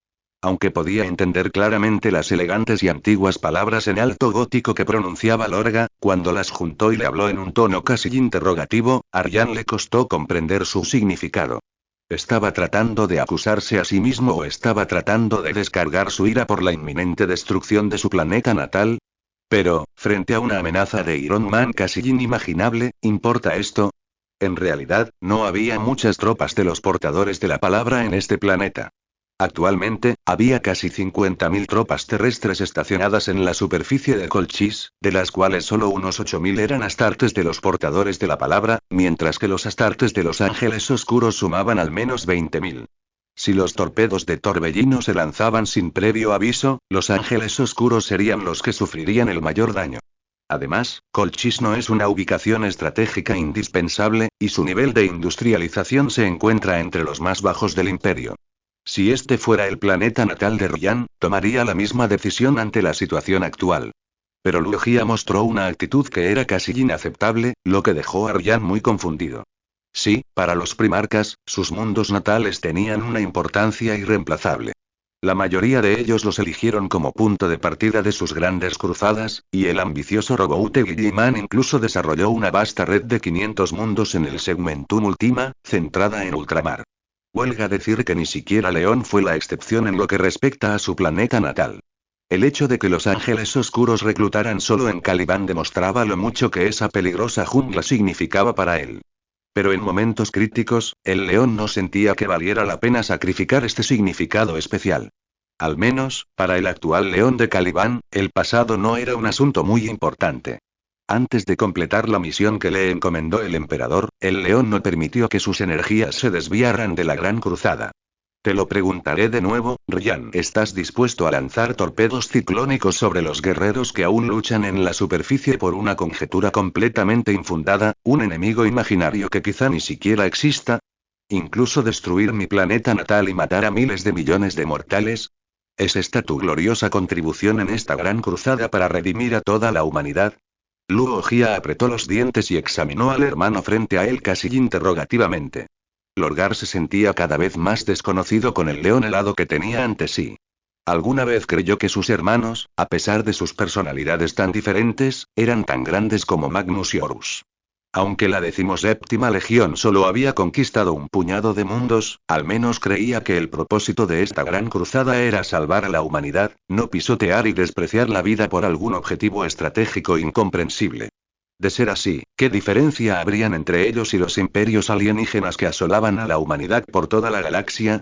Aunque podía entender claramente las elegantes y antiguas palabras en alto gótico que pronunciaba Lorga, cuando las juntó y le habló en un tono casi interrogativo, a Ryan le costó comprender su significado. ¿Estaba tratando de acusarse a sí mismo o estaba tratando de descargar su ira por la inminente destrucción de su planeta natal? Pero, frente a una amenaza de Iron Man casi inimaginable, ¿importa esto? En realidad, no había muchas tropas de los portadores de la palabra en este planeta. Actualmente, había casi 50.000 tropas terrestres estacionadas en la superficie de Colchis, de las cuales solo unos 8.000 eran astartes de los portadores de la palabra, mientras que los astartes de los ángeles oscuros sumaban al menos 20.000. Si los torpedos de Torbellino se lanzaban sin previo aviso, los ángeles oscuros serían los que sufrirían el mayor daño. Además, Colchis no es una ubicación estratégica indispensable, y su nivel de industrialización se encuentra entre los más bajos del imperio. Si este fuera el planeta natal de Ryan, tomaría la misma decisión ante la situación actual. Pero Luo Jia mostró una actitud que era casi inaceptable, lo que dejó a Ryan muy confundido. Sí, para los primarcas, sus mundos natales tenían una importancia irreemplazable. La mayoría de ellos los eligieron como punto de partida de sus grandes cruzadas, y el ambicioso Roboute Guilliman incluso desarrolló una vasta red de 500 mundos en el Segmentum Ultima, centrada en ultramar. Huelga decir que ni siquiera León fue la excepción en lo que respecta a su planeta natal. El hecho de que los ángeles oscuros reclutaran solo en Caliban demostraba lo mucho que esa peligrosa jungla significaba para él. Pero en momentos críticos, el león no sentía que valiera la pena sacrificar este significado especial. Al menos, para el actual león de Caliban, el pasado no era un asunto muy importante. Antes de completar la misión que le encomendó el emperador, el león no permitió que sus energías se desviaran de la gran cruzada. Te lo preguntaré de nuevo, Ryan. ¿Estás dispuesto a lanzar torpedos ciclónicos sobre los guerreros que aún luchan en la superficie por una conjetura completamente infundada, un enemigo imaginario que quizá ni siquiera exista? ¿Incluso destruir mi planeta natal y matar a miles de millones de mortales? ¿Es esta tu gloriosa contribución en esta gran cruzada para redimir a toda la humanidad? Luo Jia apretó los dientes y examinó al hermano frente a él casi interrogativamente. Lorgar se sentía cada vez más desconocido con el león helado que tenía ante sí. Alguna vez creyó que sus hermanos, a pesar de sus personalidades tan diferentes, eran tan grandes como Magnus y Horus. Aunque la 17ª Legión solo había conquistado un puñado de mundos, al menos creía que el propósito de esta gran cruzada era salvar a la humanidad, no pisotear y despreciar la vida por algún objetivo estratégico incomprensible. De ser así, ¿qué diferencia habrían entre ellos y los imperios alienígenas que asolaban a la humanidad por toda la galaxia?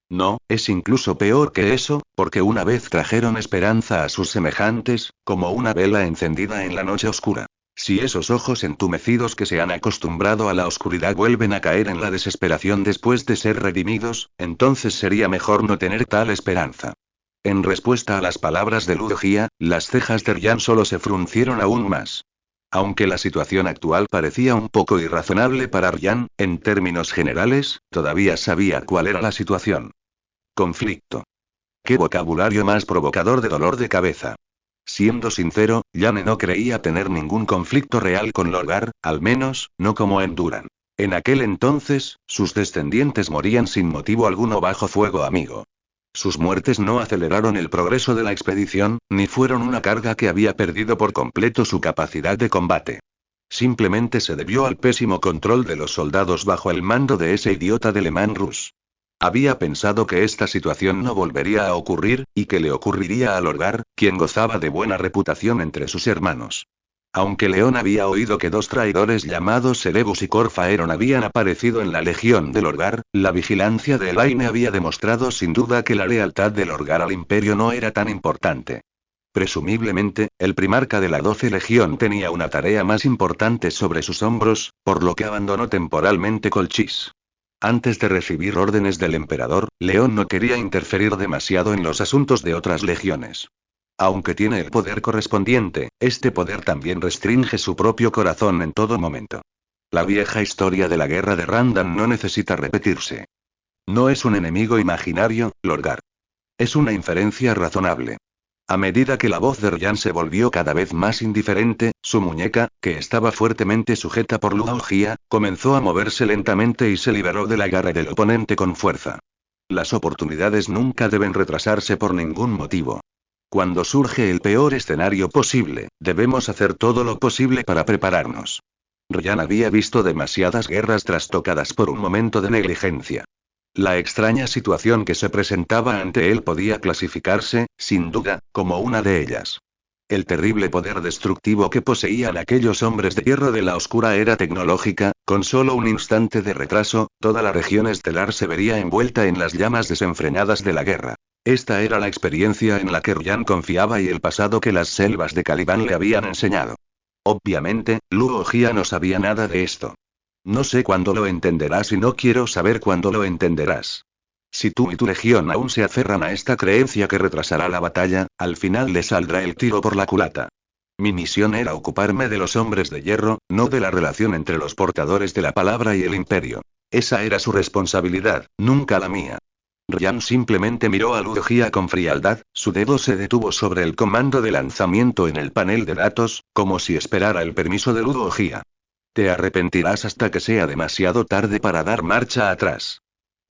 No, es incluso peor que eso, porque una vez trajeron esperanza a sus semejantes, como una vela encendida en la noche oscura. Si esos ojos entumecidos que se han acostumbrado a la oscuridad vuelven a caer en la desesperación después de ser redimidos, entonces sería mejor no tener tal esperanza. En respuesta a las palabras de Ludo Gia, las cejas de Ryan solo se fruncieron aún más. Aunque la situación actual parecía un poco irrazonable para Ryan, en términos generales, todavía sabía cuál era la situación. Conflicto. Qué vocabulario más provocador de dolor de cabeza. Siendo sincero, Yane no creía tener ningún conflicto real con Lorgar, al menos, no como en Duran. En aquel entonces, sus descendientes morían sin motivo alguno bajo fuego amigo. Sus muertes no aceleraron el progreso de la expedición, ni fueron una carga que había perdido por completo su capacidad de combate. Simplemente se debió al pésimo control de los soldados bajo el mando de ese idiota de Leman Rus. Había pensado que esta situación no volvería a ocurrir, y que le ocurriría a Lorgar, quien gozaba de buena reputación entre sus hermanos. Aunque León había oído que dos traidores llamados Erebus y Corfaeron habían aparecido en la legión de Lorgar, la vigilancia de Elaine había demostrado sin duda que la lealtad de Lorgar al imperio no era tan importante. Presumiblemente, el primarca de la 12 Legión tenía una tarea más importante sobre sus hombros, por lo que abandonó temporalmente Colchis. Antes de recibir órdenes del emperador, León no quería interferir demasiado en los asuntos de otras legiones. Aunque tiene el poder correspondiente, este poder también restringe su propio corazón en todo momento. La vieja historia de la guerra de Randan no necesita repetirse. No es un enemigo imaginario, Lorgar. Es una inferencia razonable. A medida que la voz de Ryan se volvió cada vez más indiferente, su muñeca, que estaba fuertemente sujeta por Ludo Gia, comenzó a moverse lentamente y se liberó del agarre del oponente con fuerza. Las oportunidades nunca deben retrasarse por ningún motivo. Cuando surge el peor escenario posible, debemos hacer todo lo posible para prepararnos. Ryan había visto demasiadas guerras trastocadas por un momento de negligencia. La extraña situación que se presentaba ante él podía clasificarse, sin duda, como una de ellas. El terrible poder destructivo que poseían aquellos hombres de hierro de la oscura era tecnológica, con solo un instante de retraso, toda la región estelar se vería envuelta en las llamas desenfrenadas de la guerra. Esta era la experiencia en la que Ryan confiaba y el pasado que las selvas de Caliban le habían enseñado. Obviamente, Ludo Gia no sabía nada de esto. No sé cuándo lo entenderás y no quiero saber cuándo lo entenderás. Si tú y tu legión aún se aferran a esta creencia que retrasará la batalla, al final le saldrá el tiro por la culata. Mi misión era ocuparme de los hombres de hierro, no de la relación entre los portadores de la palabra y el imperio. Esa era su responsabilidad, nunca la mía. Ryan simplemente miró a Ludo Gia con frialdad, su dedo se detuvo sobre el comando de lanzamiento en el panel de datos, como si esperara el permiso de Ludo Gia. Te arrepentirás hasta que sea demasiado tarde para dar marcha atrás.